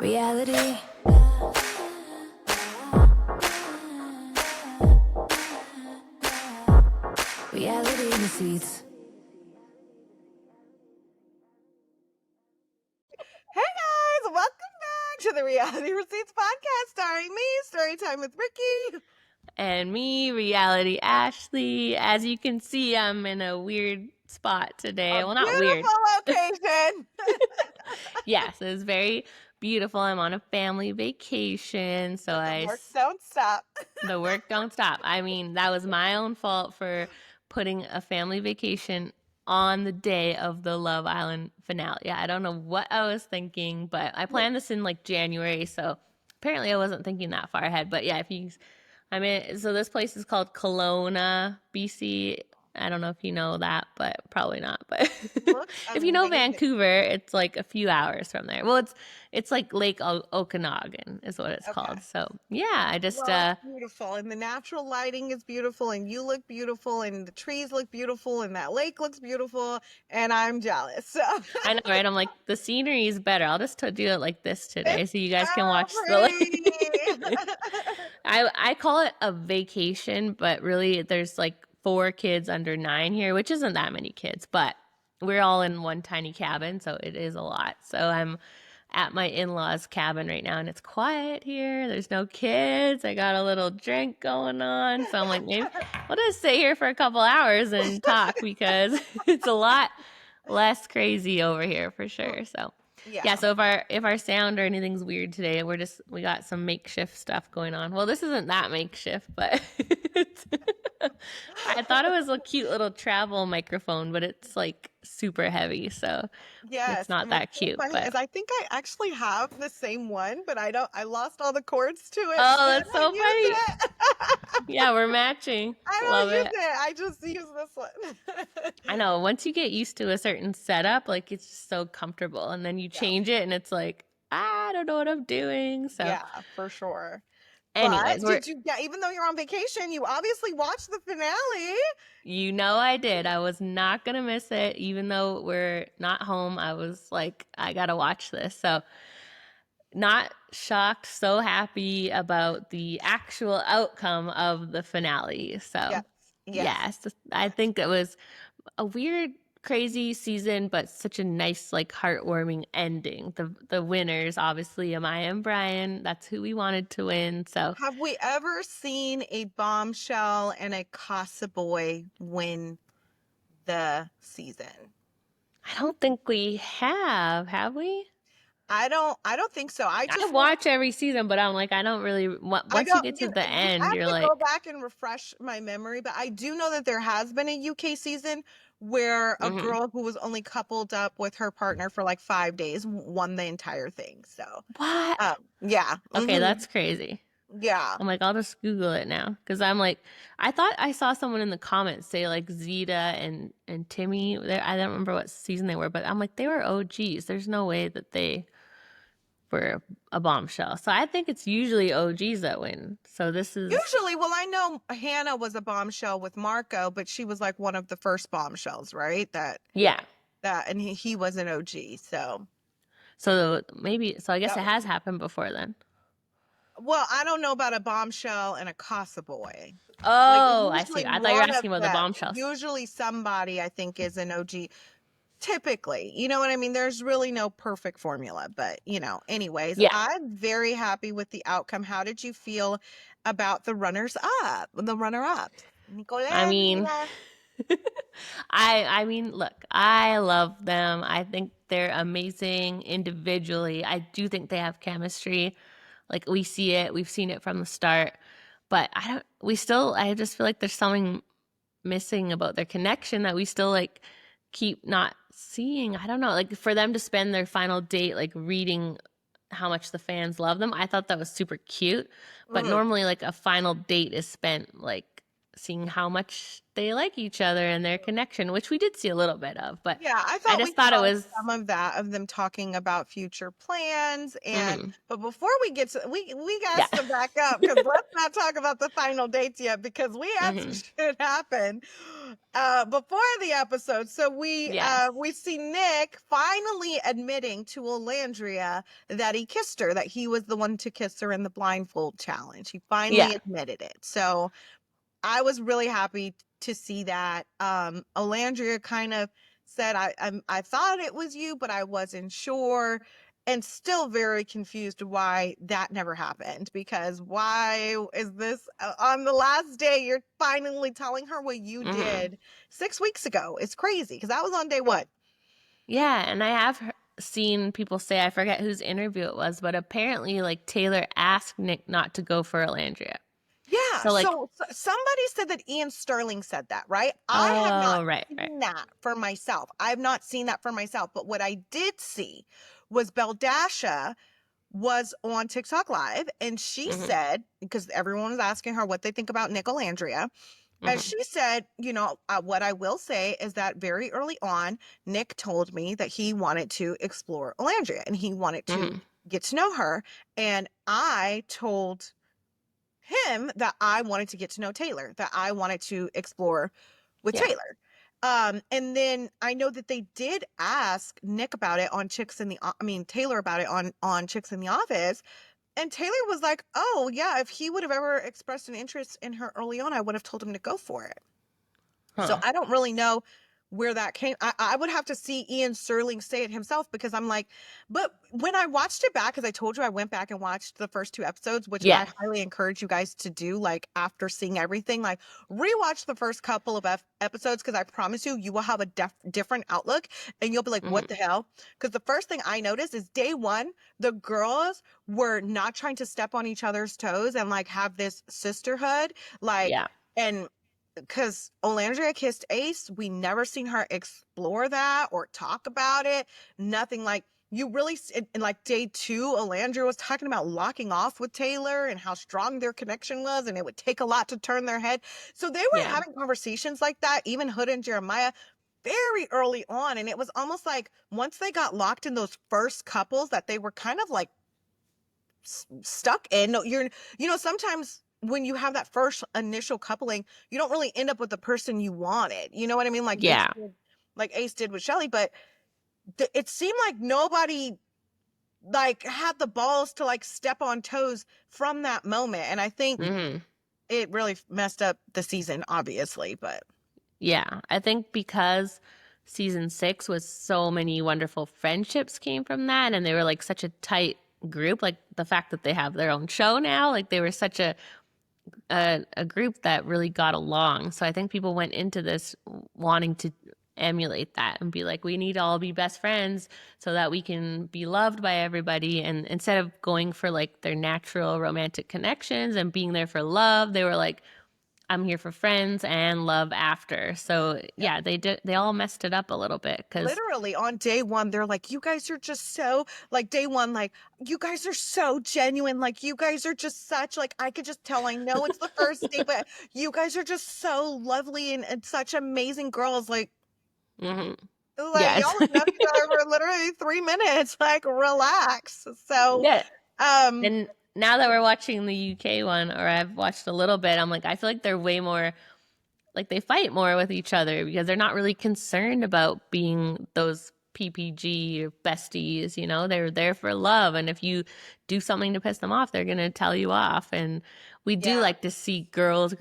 Reality. Reality in the seats. Hey guys, welcome back to the Reality Receipts podcast starring me, Storytime with Ricky. And me, Reality Ashley. As you can see, I'm in a weird spot today. Well, not weird. Beautiful location. Yes, it's very beautiful. I'm on a family vacation, so The work don't stop. the work don't stop. I mean, that was my own fault for putting a family vacation on the day of the Love Island finale. I don't know what I was thinking, but I planned this in like January, so apparently I wasn't thinking that far ahead. But yeah, so this place is called Kelowna, BC. I don't know if you know that, but probably not. But Looks if you know amazing. Vancouver, it's like a few hours from there. Well, it's like Lake Okanagan is what it's Okay. called. So yeah, I just Well, it's beautiful, and the natural lighting is beautiful, and you look beautiful, and the trees look beautiful, and that lake looks beautiful, and I'm jealous. So I know, right? I'm like, the scenery is better. I'll just do it like this today, it's so you guys can watch so the. pretty. I call it a vacation, but really, there's like 4 kids under 9 here, which isn't that many kids, but we're all in one tiny cabin, so it is a lot. So I'm at my in-laws' cabin right now, and it's quiet here. There's no kids. I got a little drink going on, so I'm like, maybe we'll just sit here for a couple hours and talk because it's a lot less crazy over here for sure. So yeah, so if our sound or anything's weird today, we got some makeshift stuff going on. Well, this isn't that makeshift, but I thought it was a cute little travel microphone, but it's like super heavy, so Yes, it's not and that what's so cute. funny But is I think I actually have the same one, but I lost all the cords to it. oh, So I that's don't so use funny. it. Yeah, we're matching. I Love don't use it. it. I just use this one. I know. Once you get used to a certain setup, like it's just so comfortable, and then you Yeah. change it, and it's like I don't know what I'm doing. So, Yeah, for sure. But anyways, even though you're on vacation, you obviously watched the finale. you know I did. I was not gonna miss it, even though we're not home. I was like, I gotta watch this. So, not shocked, so happy about the actual outcome of the finale. So, Yes. Yes. yes, I think it was a weird, crazy season, but such a nice, like, heartwarming ending. The winners, obviously, Amaya and Brian. That's who we wanted to win. So, Have we ever seen a bombshell and a Casa Boy win the season? I don't think we have we? I don't think so. I watch every season, but I'm like, I don't really. I Once you don't, get to you know, the I end, have you're to go like, back and refresh my memory, but I do know that there has been a UK season where a mhm. girl who was only coupled up with her partner for like 5 days won the entire thing. So, What? yeah. Okay, that's crazy. Yeah. I'm like, I'll just Google it now because I'm like, I thought I saw someone in the comments say like Zeta and Timmy. I don't remember what season they were, but I'm like, they were OGs. There's no way that they were a bombshell. So I think it's usually OGs that win. So this is Usually, well, I know Hannah was a bombshell with Marco, but she was like one of the first bombshells, right? yeah. And he was an OG. So, So maybe I guess that it was, has happened before then. well, I don't know about a bombshell and a Casa Boy. Like Oh, I see. usually I thought you were one of asking about the them, bombshells. usually somebody I think is an OG. Typically, you know what I mean? There's really no perfect formula, but anyways, Yeah. I'm very happy with the outcome. How did you feel about the runner-up? I mean, I mean, look, I love them. I think they're amazing individually. I do think they have chemistry. Like we see it, we've seen it from the start. But I just feel like there's something missing about their connection that we still like keep not seeing. I don't know, like for them to spend their final date like reading how much the fans love them. I thought that was super cute. But Mhm. normally like a final date is spent like seeing how much they like each other and their connection, which we did see a little bit of, but Yeah, I I thought we just thought it saw was some of that, of them talking about future plans. And mhm, but before we get to, we got yeah. to back up, because let's not talk about the final dates yet, because we had some Hmm. shit happen before the episode. So Yes. we see Nick finally admitting to Alandria that he kissed her, that he was the one to kiss her in the blindfold challenge. He finally Yeah. admitted it. So I was really happy to see that. Alandria kind of said, I thought it was you, but I wasn't sure, and still very confused why that never happened. Because why is this on the last day? You're finally telling her what you Hmm. did 6 weeks ago. It's crazy, because that was on day one. Yeah, and I have seen people say, I forget whose interview it was, but apparently like Taylor asked Nick not to go for Alandria. Yeah, So like, so somebody said that Ian Sterling said that, right? I have not oh, right, right. seen that for myself. I've not seen that for myself, but what I did see was Beldasha was on TikTok Live, and she Hmm. said, because everyone was asking her what they think about Nicole Andrea, and Hmm. she said, what I will say is that very early on, Nick told me that he wanted to explore Alandria and he wanted to Hmm. get to know her. And I told him that I wanted to get to know Taylor, that I wanted to explore with Yeah. Taylor. And then I know that they did ask Nick about it on Taylor about it on Chicks in the Office. And Taylor was like, oh yeah, if he would have ever expressed an interest in her early on, I would have told him to go for it. So Huh. I don't really know where that came. I would have to see Ian Sterling say it himself, because I'm like, but when I watched it back, because I told you I went back and watched the first two episodes, which I Yeah. highly encourage you guys to do, like after seeing everything, like rewatch the first couple of episodes, because I promise you, you will have a different outlook, and you'll be like, what Hmm. the hell? Because the first thing I noticed is day one, the girls were not trying to step on each other's toes and like have this sisterhood, like, Yeah. and because Olandria kissed Ace, we never seen her explore that or talk about it. Nothing. Like, you really in like day two, Olandria was talking about locking off with Taylor and how strong their connection was, and it would take a lot to turn their head. So they were Yeah. having conversations like that, even Huda and Jeremiah, very early on. And it was almost like once they got locked in those first couples, that they were kind of like stuck in. No, sometimes when you have that first initial coupling, you don't really end up with the person you wanted. You know what I mean? Yeah. Like Ace did with Shelly, but it seemed like nobody like had the balls to like step on toes from that moment. And I think Hmm. it really messed up the season, obviously, but Yeah. I think because season 6 was so many wonderful friendships came from that, and they were like such a tight group. Like the fact that they have their own show now, like they were such a group that really got along. So I think people went into this wanting to emulate that and be like, we need to all be best friends so that we can be loved by everybody. And instead of going for like their natural romantic connections and being there for love, they were like, I'm here for friends and love after. So yeah. yeah, they all messed it up a little bit because Literally on day one, they're like, you guys are just so, like, day one, like, you guys are so genuine. Like, you guys are just such, like, I could just tell. I know it's the first day, but you guys are just so lovely and such amazing girls. hmm Like y'all yes. have known each other for literally 3 minutes. Like, relax. So, Yeah. um, And now that we're watching the UK one, or I've watched a little bit, I'm like, I feel like they're way more like they fight more with each other because they're not really concerned about being those PPG besties, you know? They're there for love, and if you do something to piss them off, they're going to tell you off. And we do yeah, like to see girls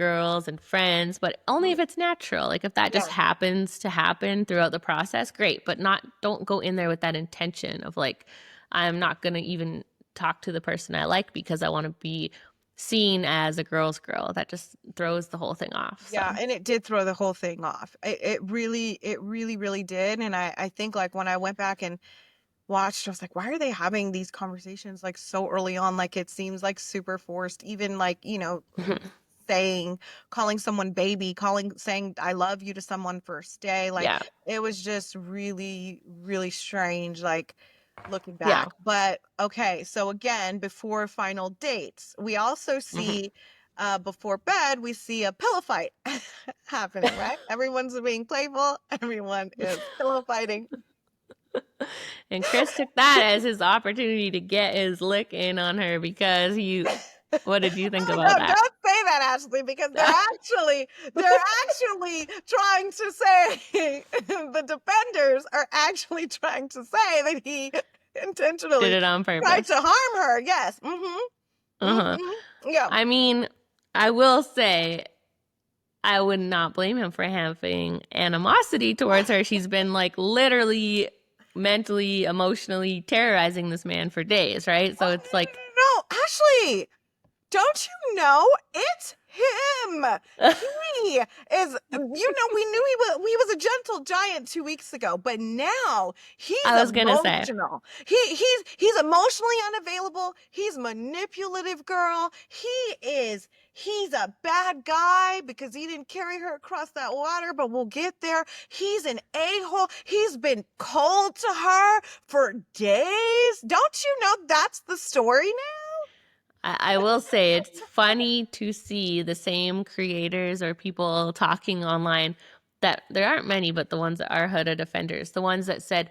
and friends, but only if it's natural. Like if that yeah. just happens to happen throughout the process, great, but not don't go in there with that intention of like I'm not going to even talk to the person I like because I want to be seen as a girl's girl. That just throws the whole thing off. So, Yeah, and it did throw the whole thing off. It really did. And I think like when I went back and watched, I was like, why are they having these conversations like so early on? Like it seems like super forced. Even like, saying, calling someone baby, saying I love you to someone first day. Like yeah. it was just really, really strange, like looking Yeah. back. But okay, so again, before final dates, we also Hmm. see before bed, we see a pillow fight happening, right? Everyone's being playful. Everyone is pillow fighting. And Chris took that as his opportunity to get his lick in on her because what did you think Oh, about no, that? don't say that, Ashley, because they're actually trying to say the defenders are actually trying to say that he Did intentionally it on tried purpose. to harm her. Yes. Mm-hmm. Uh-huh. Mm-hmm. Yeah. I mean, I will say I would not blame him for having animosity towards her. She's been like literally mentally, emotionally terrorizing this man for days, right? So Oh, it's like no, Ashley. Don't you know it's him? He is. We knew he was a gentle giant 2 weeks ago, but now he's I was gonna say. emotional. He's emotionally unavailable. He's manipulative, girl. He's a bad guy because he didn't carry her across that water, but we'll get there. He's an a-hole. He's been cold to her for days. Don't you know that's the story now? I will say it's funny to see the same creators or people talking online that there aren't many, but the ones that are Huda defenders, the ones that said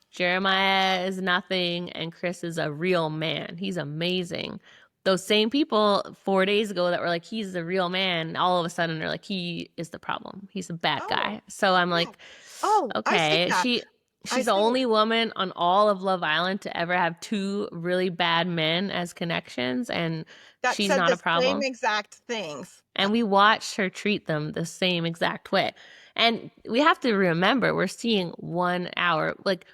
Jeremiah is nothing and Chris is a real man. He's amazing. Those same people 4 days ago that were like, he's the real man, all of a sudden they're like, he is the problem. He's a bad Oh, guy. So I'm yeah. like, Oh, I see okay, that. I she's the see it. only woman on all of Love Island to ever have two really bad men as connections, and That she's said not the a same problem. exact things. And we watched her treat them the same exact way. And we have to remember we're seeing 1 hour. Like,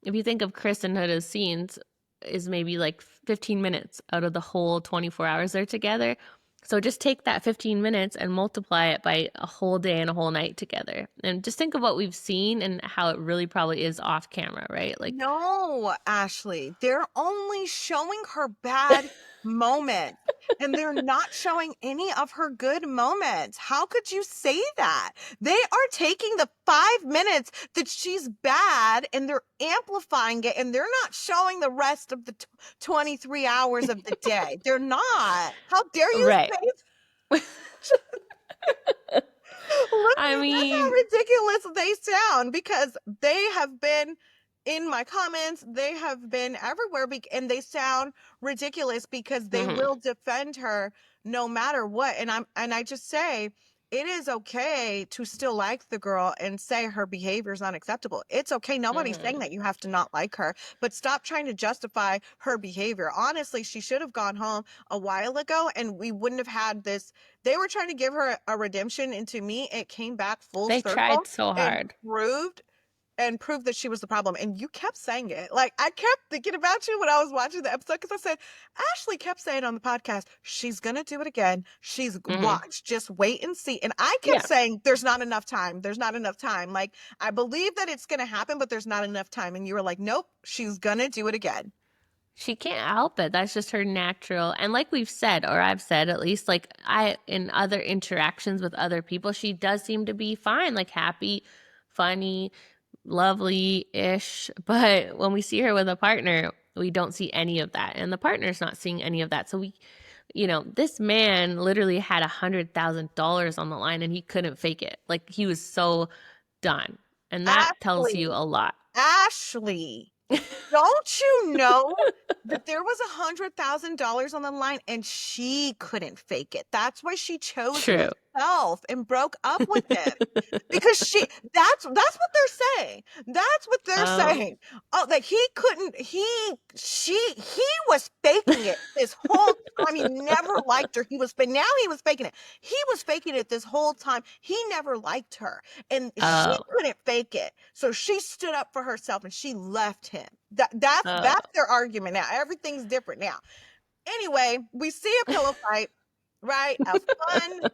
if you think of Chris and Huda's scenes, is maybe like 15 minutes out of the whole 24 hours they're together. So just take that 15 minutes and multiply it by a whole day and a whole night together. And just think of what we've seen and how it really probably is off camera, right? Like, No, Ashley, they're only showing her bad moments and they're not showing any of her good moments. How could you say that? They are taking the 5 minutes that she's bad and they're amplifying it and they're not showing the rest of the 23 hours of the day. They're not. How dare you right. say I Literally, that's how mean, ridiculous they sound because they have been in my comments, they have been everywhere, and they sound ridiculous because they mhm. will defend her no matter what. And I just say it is okay to still like the girl and say her behavior is unacceptable. It's okay. Nobody's saying that you have to not like her, but stop trying to justify her behavior. Honestly, she should have gone home a while ago and we wouldn't have had this. They were trying to give her a redemption, and to me, it came back full They circle tried so and hard. proved that she was the problem. And you kept saying it. Like I kept thinking about you when I was watching the episode because I said, Ashley kept saying on the podcast, she's gonna do it again. She's Mhm. watch, just wait and see. And I kept Yeah. saying, there's not enough time. There's not enough time. Like I believe that it's gonna happen, but there's not enough time. And you were like, nope, she's gonna do it again. She can't help it. That's just her natural. And like we've said, or I've said at least, like in other interactions with other people, she does seem to be fine, like happy, funny, lovely ish. But when we see her with a partner, we don't see any of that. And the partner's not seeing any of that. So this man literally had $100,000 on the line and he couldn't fake it. Like he was so done. And that tells you Ashley, a lot. Ashley. Don't you know that there was $100,000 on the line and she couldn't fake it? That's why she chose True. himself and broke up with him. Because that's what they're saying. That's what they're Oh, saying. Oh, that he couldn't, he was faking it this whole time. He never liked her. Now he was faking it. He was faking it this whole time. He never liked her. And she oh, couldn't fake it. So she stood up for herself and she left him. That's oh. their argument now. Everything's different now. Anyway, we see a pillow fight, right? A fun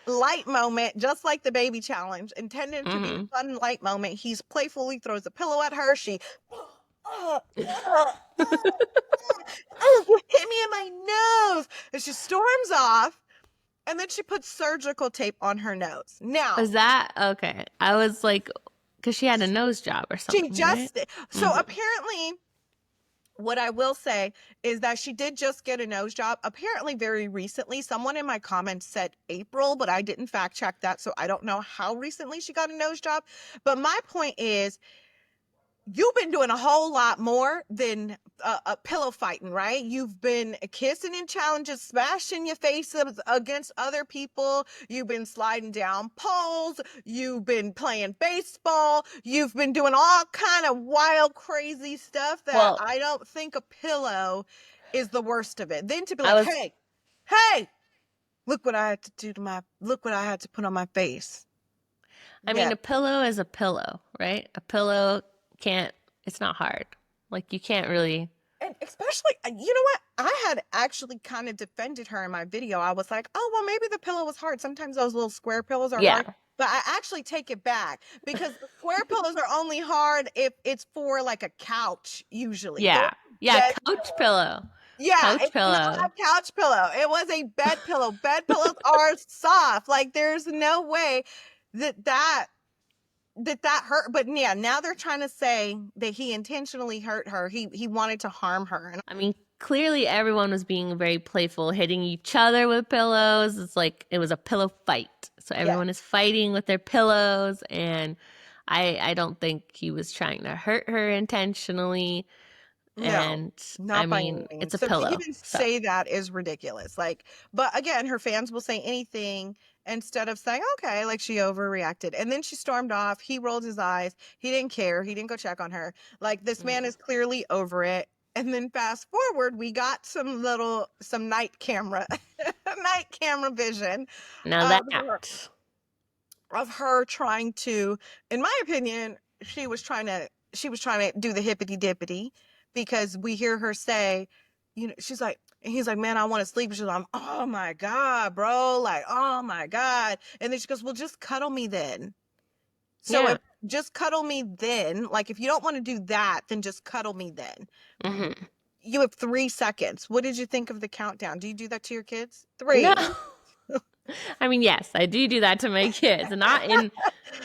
light moment, just like the baby challenge, intended to be Hmm. a fun light moment. He's playfully throws a pillow at her. She hit me in my nose. And she storms off. And then she puts surgical tape on her nose. Now, Is that okay? I was like, because she had a nose job or she something, right? just so Hmm. apparently What I will say is that she did just get a nose job, apparently very recently. Someone in my comments said April, but I didn't fact check that, so I don't know how recently she got a nose job. But my point is, you've been doing a whole lot more than a pillow fighting, right? You've been kissing in challenges, smashing your face against other people. You've been sliding down poles. You've been playing baseball. You've been doing all kind of wild, crazy stuff that Well, I don't think a pillow is the worst of it. Then to be I like, was hey, hey, look what I had to do to look what I had to put on my face. I mean, Yeah. a pillow is a pillow, right? A pillow can't, it's not hard. Like, you can't really, And especially, you know what? I had actually kind of defended her in my video. I was like, oh, well, maybe the pillow was hard. Sometimes those little square pillows are yeah, hard. But I actually take it back because the square pillows are only hard if it's for like a couch, usually. They're yeah, yeah, bed. couch pillow. Yeah, Couch it's not pillow. a couch pillow. It was a bed pillow. Bed pillows are soft. Like there's no way that that hurt. But yeah, now they're trying to say that he intentionally hurt her. He wanted to harm her. And I mean, clearly everyone was being very playful, hitting each other with pillows. It's like it was a pillow fight. So yeah. everyone is fighting with their pillows, and I don't think he was trying to hurt her intentionally. No, And I not by any mean, it's means. a So to pillow. even So say that is ridiculous. Like, but again, her fans will say anything instead of saying, okay, like she overreacted. And then she stormed off. He rolled his eyes. He didn't care. He didn't go check on her. Like, this man is clearly over it. And then fast forward, we got some night camera, night camera vision now of her, that, trying to, in my opinion, she was trying to do the hippity dippity, because we hear her say, she's like, and he's like, man, I want to sleep. And she's like, oh my God, bro. Like, oh my God. And then she goes, well, just cuddle me then. So yeah. if just cuddle me then, like if you don't want to do that, then just cuddle me then. Hmm. You have 3 seconds. What did you think of the countdown? Do you do that to your kids? No. 3. I mean, yes, I do that to my kids. Not in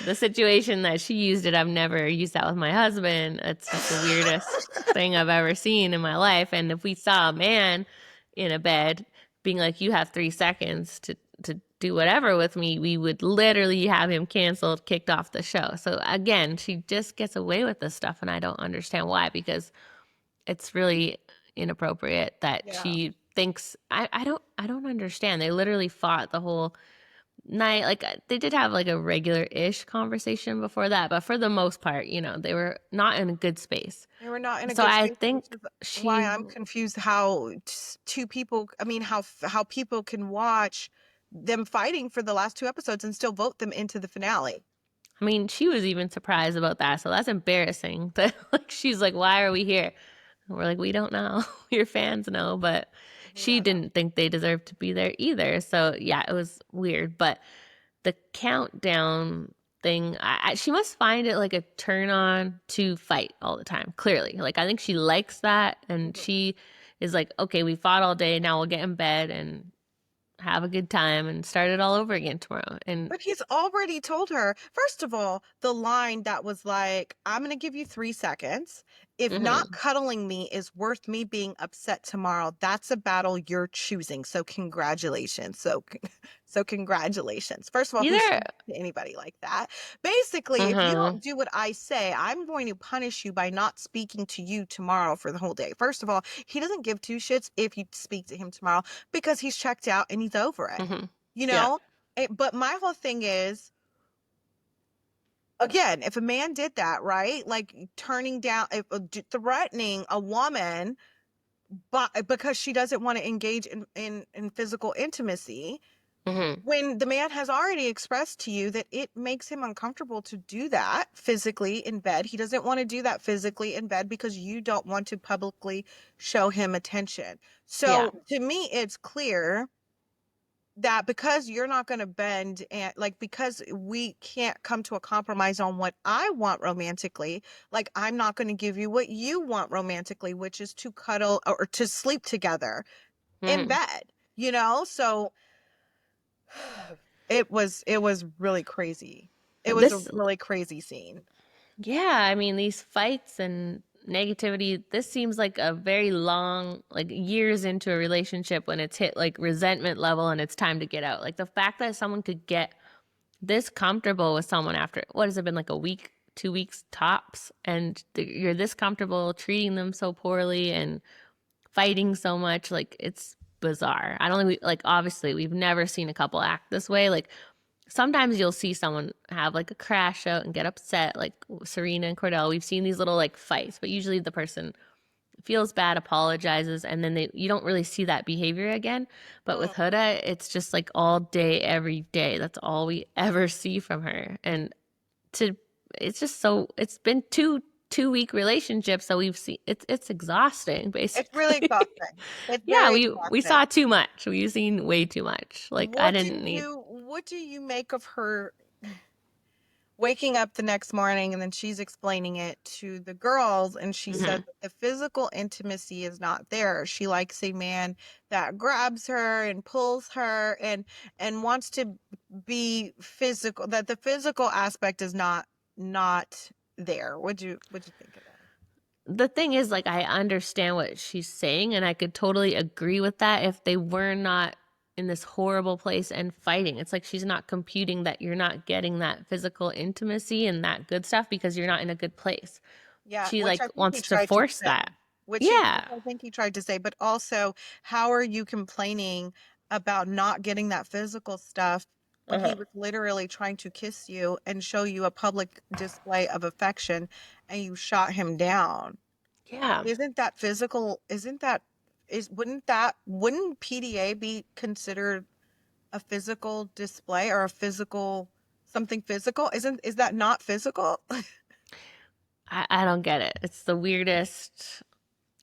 the situation that she used it. I've never used that with my husband. It's just the weirdest thing I've ever seen in my life. And if we saw a man in a bed being like, you have 3 seconds to do whatever with me, we would literally have him canceled, kicked off the show. So again, she just gets away with this stuff. And I don't understand why, because it's really inappropriate that Yeah. she thinks I don't understand. They literally fought the whole night. Like they did have like a regular-ish conversation before that, but for the most part, they were not in a good space. They were not in a So good I space, think which is why she I'm confused how two people, I mean, how people can watch them fighting for the last 2 episodes and still vote them into the finale. I mean, she was even surprised about that. So that's embarrassing. That like she's like, "Why are we here?" And we're like, "We don't know. Your fans know." But she Yeah. didn't think they deserved to be there either. So yeah, it was weird. But the countdown thing, she must find it like a turn on to fight all the time. Clearly, like I think she likes that, and Mhm. she is like, okay, we fought all day. Now we'll get in bed and have a good time and start it all over again tomorrow. And But he's already told her, first of all, the line that was like, I'm going to give you 3 seconds. If not mhm. cuddling me is worth me being upset tomorrow, that's a battle you're choosing. So congratulations. So congratulations. First of all, who's Either, speaking to anybody like that? Basically, if you uh-huh. don't do what I say, I'm going to punish you by not speaking to you tomorrow for the whole day. First of all, he doesn't give two shits if you speak to him tomorrow because he's checked out and he's over it. Mhm. You Yeah. know? But my whole thing is, again, if a man did that, right? Like turning down, threatening a woman, but because she doesn't want to engage in physical intimacy, Mhm. when the man has already expressed to you that it makes him uncomfortable to do that physically in bed, he doesn't want to do that physically in bed because you don't want to publicly show him attention. Yeah. So to me, it's clear that because you're not going to bend, and like because we can't come to a compromise on what I want romantically, like I'm not going to give you what you want romantically, which is to cuddle or to sleep together in Mhm. bed. So it was really crazy. It was a This really crazy scene. Yeah, I mean these fights and negativity. This seems like a very long, like years into a relationship when it's hit like resentment level and it's time to get out. Like the fact that someone could get this comfortable with someone after, what has it been, like a week, 2 weeks tops, and you're this comfortable treating them so poorly and fighting so much, like it's bizarre. I don't think like obviously we've never seen a couple act this way. Like sometimes you'll see someone have like a crash out and get upset, like Serena and Cordell. We've seen these little like fights, but usually the person feels bad, apologizes, and then you don't really see that behavior again. But with Mm. Huda, it's just like all day, every day. That's all we ever see from her. And to it's just so it's been two-week relationships, so we've seen it's exhausting It's really basically. exhausting. It's Yeah, very we exhausting. saw too much. We've seen way too much. Like I didn't need. What do you make of her waking up the next morning and then she's explaining it to the girls and she says Mhm. that the physical intimacy is not there. She likes a man that grabs her and pulls her and wants to be physical, that the physical aspect is not there. What'd you think of that? The thing is, like, I understand what she's saying, and I could totally agree with that if they were not in this horrible place and fighting. It's like she's not computing that you're not getting that physical intimacy and that good stuff because you're not in a good place. Yeah, She which like I think he wants to tried to force say. that. Which Yeah. I think he tried to say, but also, how are you complaining about not getting that physical stuff when he Uh-huh. was literally trying to kiss you and show you a public display of affection and you shot him down? Yeah. Isn't that physical? Isn't that is wouldn't PDA be considered a physical display or a physical something physical? Is that not physical? I don't get it. It's the weirdest.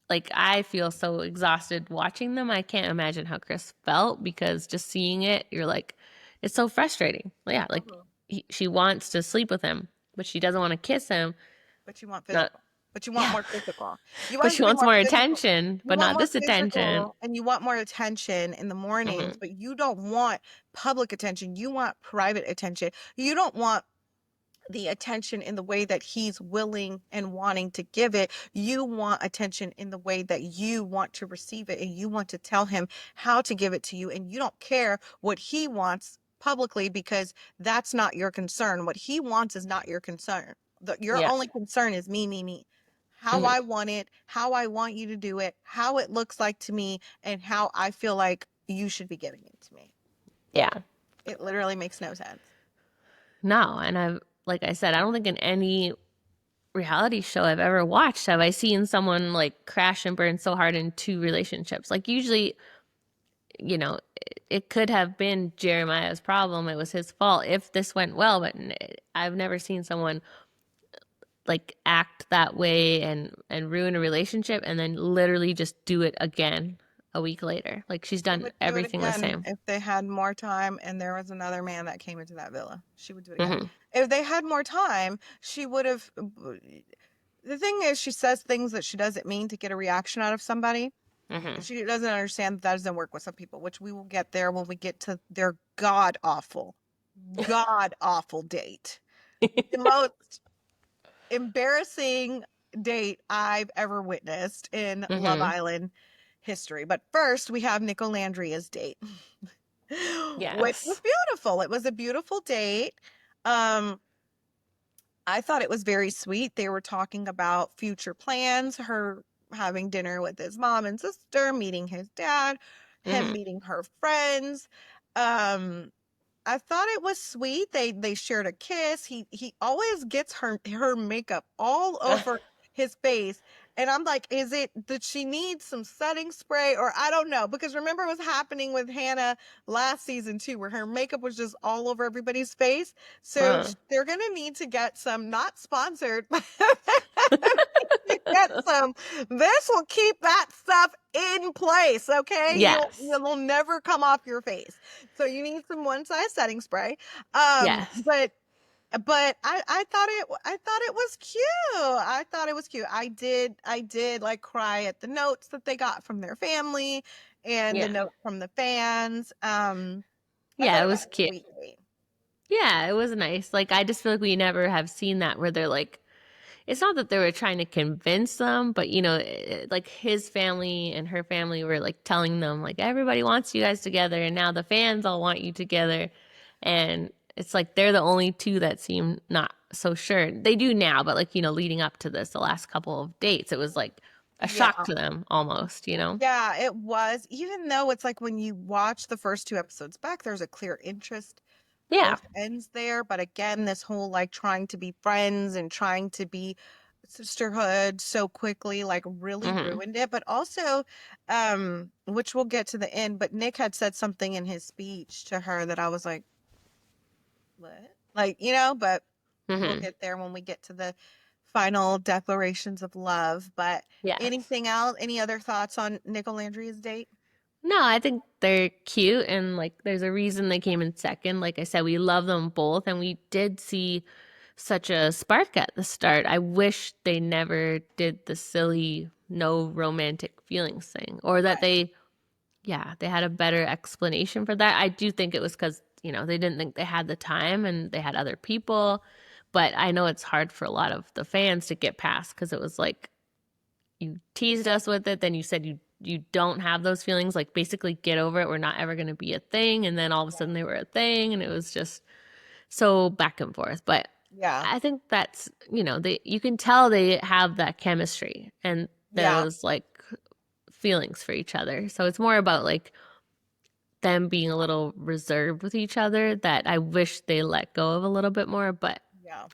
Like I feel so exhausted watching them. I can't imagine how Chris felt because just seeing it, you're like, it's so frustrating. Yeah, like she wants to sleep with him, but she doesn't want to kiss him. But you want Not physical. But you want yeah, more physical. You but want it she to be wants more more physical. attention, You but want not more this attention. physical and you want more attention in the mornings, Hmm. but you don't want public attention. You want private attention. You don't want the attention in the way that he's willing and wanting to give it. You want attention in the way that you want to receive it and you want to tell him how to give it to you. And you don't care what he wants publicly because that's not your concern. What he wants is not your concern. Your Yeah. only concern is me, me, me. How Hmm. I want it, how I want you to do it, how it looks like to me, and how I feel like you should be giving it to me. Yeah. It literally makes no sense. No, and I've like I said, I don't think in any reality show I've ever watched have I seen someone like crash and burn so hard in two relationships. Like usually it could have been Jeremiah's problem. It was his fault if this went well, but I've never seen someone like act that way and ruin a relationship and then literally just do it again a week later. Like she's She done would do it everything the again same. if they had more time and there was another man that came into that villa. She would do it again. Hmm. If they had more time, she would have. The thing is, she says things that she doesn't mean to get a reaction out of somebody. Hmm. She doesn't understand that doesn't work with some people, which we will get there when we get to their god awful date. The most embarrassing date I've ever witnessed in Love Hmm. Island history. But first, we have Nick Landria's date, which was Yes. beautiful. It was a beautiful date. Um, I thought it was very sweet. They were talking about future plans, her having dinner with his mom and sister, meeting his dad, him Hmm. meeting her friends. Um, I thought it was sweet. They shared a kiss. He always gets her makeup all over his face. And I'm like, is it that she needs some setting spray or I don't know? Because remember what was happening with Hannah last season too, where her makeup was just all over everybody's face. So Uh. they're gonna need to get some, not sponsored, but get some. This will keep that stuff in place, okay? Yes. You'll never come off your face. So you need some one size setting spray. Yes. But I thought it was cute. I thought it was cute. I did like cry at the notes that they got from their family and the Yeah. note from the fans. I Yeah, thought it it was was a cute. sweet date. Yeah, it was nice. Like I just feel like we never have seen that where they're like it's not that they were trying to convince them, but like his family and her family were like telling them like everybody wants you guys together and now the fans all want you together. And it's like they're the only two that seem not so sure. They do now, but like, leading up to this, the last couple of dates, it was like a shock Yeah. to them almost, Yeah, it was. Even though it's like when you watch the first two episodes back, there's a clear interest Yeah. both ends there. But again, this whole like trying to be friends and trying to be sisterhood so quickly, like really Hmm. ruined it. But also, which we'll get to the end, but Nick had said something in his speech to her that I was like, what? Like, but we'll Hmm. get there when we get to the final declarations of love. But Yes. anything else? Any other thoughts on Nick Landry's date? No, I think they're cute and like there's a reason they came in second. Like I said, we love them both and we did see such a spark at the start. I wish they never did the silly no romantic feelings thing or that Right. they had a better explanation for that. I do think it was cuz they didn't think they had the time and they had other people, but I know it's hard for a lot of the fans to get past cuz it was like you teased us with it, then you said you don't have those feelings, like basically get over it, we're not ever going to be a thing, and then all of a sudden they were a thing and it was just so back and forth. But Yeah. I think that's they you can tell they have that chemistry and Yeah. those like feelings for each other, so it's more about like them being a little reserved with each other that I wish they let go of a little bit more. But Yeah.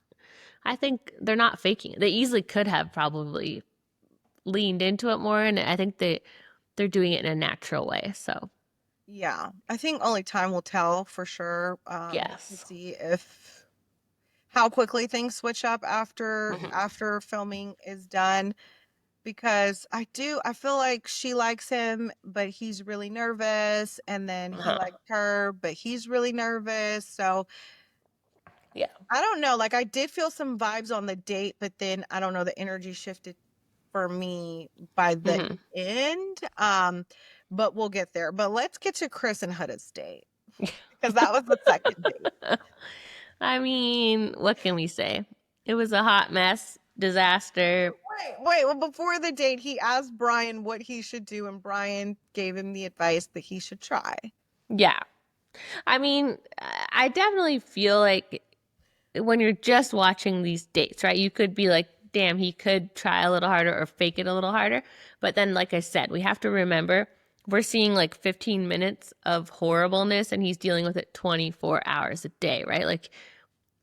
I think they're not faking it. They easily could have probably leaned into it more, and I think they're doing it in a natural way. So Yeah. I think only time will tell for sure. To yes. see if how quickly things switch up after Hmm. filming is done. Because I feel like she likes him, but he's really nervous, and then he Uh-huh. likes her, but he's really nervous. So Yeah. I don't know. Like I did feel some vibes on the date, but then I don't know, the energy shifted for me by the Hmm. end. But we'll get there. But let's get to Chris and Huda's date because that was the second date. I mean, what can we say? It was a hot mess, disaster. Wait. Well, before the date, he asked Brian what he should do, and Brian gave him the advice that he should try. Yeah. I mean, I definitely feel like when you're just watching these dates, right? You could be like, damn, he could try a little harder or fake it a little harder. But then, like I said, we have to remember we're seeing like 15 minutes of horribleness and he's dealing with it 24 hours a day, right? Like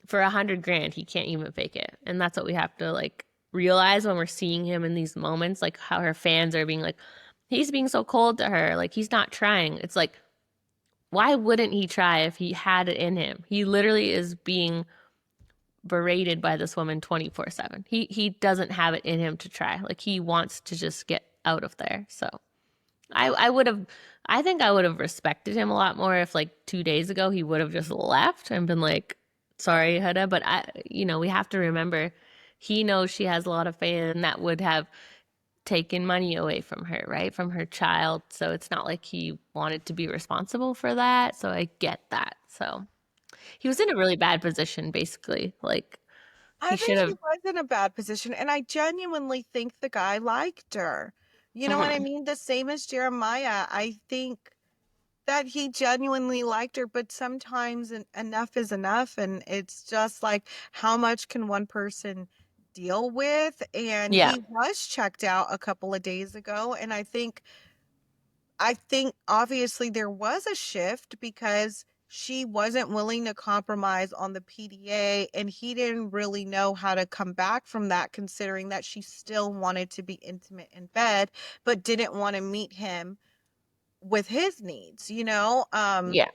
for 100 grand, he can't even fake it. And that's what we have to like realize when we're seeing him in these moments, like how her fans are being like, he's being so cold to her. Like he's not trying. It's like, why wouldn't he try if he had it in him? He literally is being berated by this woman 24/7. He doesn't have it in him to try. Like he wants to just get out of there. So I would have I think I would have respected him a lot more if like 2 days ago he would have just left and been like, sorry, Huda, but we have to remember he knows she has a lot of fans that would have taken money away from her, right? From her child. So it's not like he wanted to be responsible for that. So I get that. So he was in a really bad position, basically. Like he I should think he have. was in a bad position, and I genuinely think the guy liked her. You know what I Mhm. mean? The same as Jeremiah. I think that he genuinely liked her, but sometimes enough is enough, and it's just like how much can one person deal with? And Yeah. he was checked out a couple of days ago, and I think obviously there was a shift because she wasn't willing to compromise on the PDA, and he didn't really know how to come back from that, considering that she still wanted to be intimate in bed but didn't want to meet him with his needs, Yeah.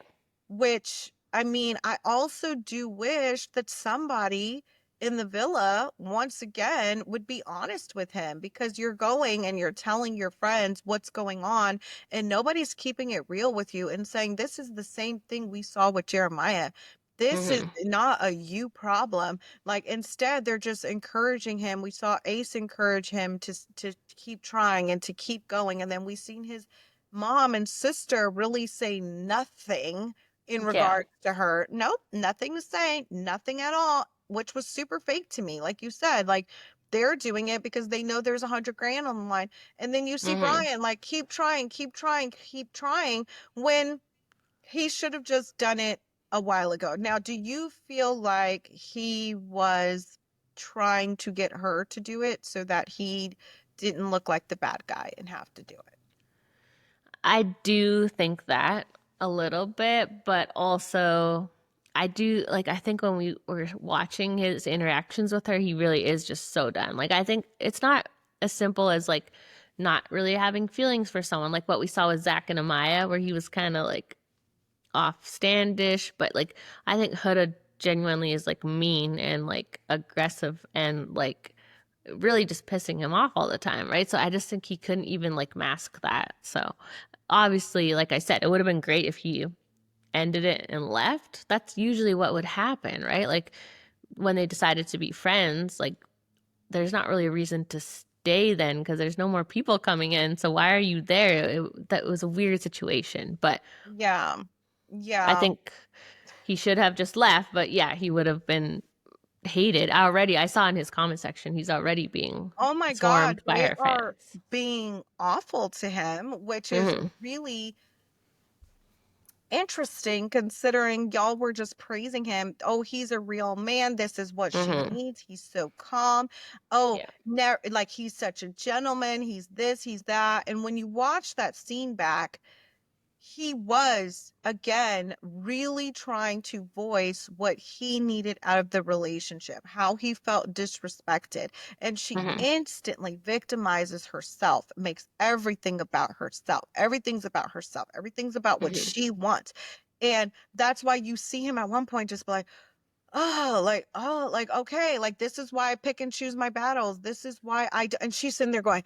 which, I mean, I also do wish that somebody in the villa, once again, would be honest with him, because you're going and you're telling your friends what's going on, and nobody's keeping it real with you and saying, this is the same thing we saw with Jeremiah. This is Hmm. not a you problem. Like, instead, they're just encouraging him. We saw Ace encourage him to keep trying and to keep going. And then we seen his mom and sister really say nothing in Yeah. regards to her. Nope, nothing to say, nothing at all, which was super fake to me. Like you said, like they're doing it because they know there's 100 grand on the line. And then you see Mm-hmm. Brian like keep trying, when he should have just done it a while ago. Now, do you feel like he was trying to get her to do it so that he didn't look like the bad guy and have to do it? I do think that a little bit, but also I do like I think when we were watching his interactions with her, he really is just so done. Like I think it's not as simple as like not really having feelings for someone, like what we saw with Zach and Amaya, where he was kind of like offstandish, but like I think Huda genuinely is like mean and like aggressive and like really just pissing him off all the time, right? So I just think he couldn't even like mask that. So obviously, like I said, it would have been great if he ended it and left. That's usually what would happen, right? Like when they decided to be friends, like there's not really a reason to stay then because there's no more people coming in. So why are you there? That was a weird situation, but Yeah. I Yeah. think he should have just left. But yeah, he would have been hated already. I saw in his comment section he's already being Oh my God, swarmed by they her are fans. being awful to him, which is Mm-hmm. really interesting considering y'all were just praising him. Oh, he's a real man. This is what she Mm-hmm. needs. He's so calm. Oh, Yeah. never like he's such a gentleman. He's this, he's that. And when you watch that scene back, he was again really trying to voice what he needed out of the relationship, how he felt disrespected. And she Mm-hmm. instantly victimizes herself, makes everything about herself. Everything's about herself. Everything's about what Mm-hmm. she wants. And that's why you see him at one point just be like, oh, like, okay, like this is why I pick and choose my battles. This is why and she's sitting there going,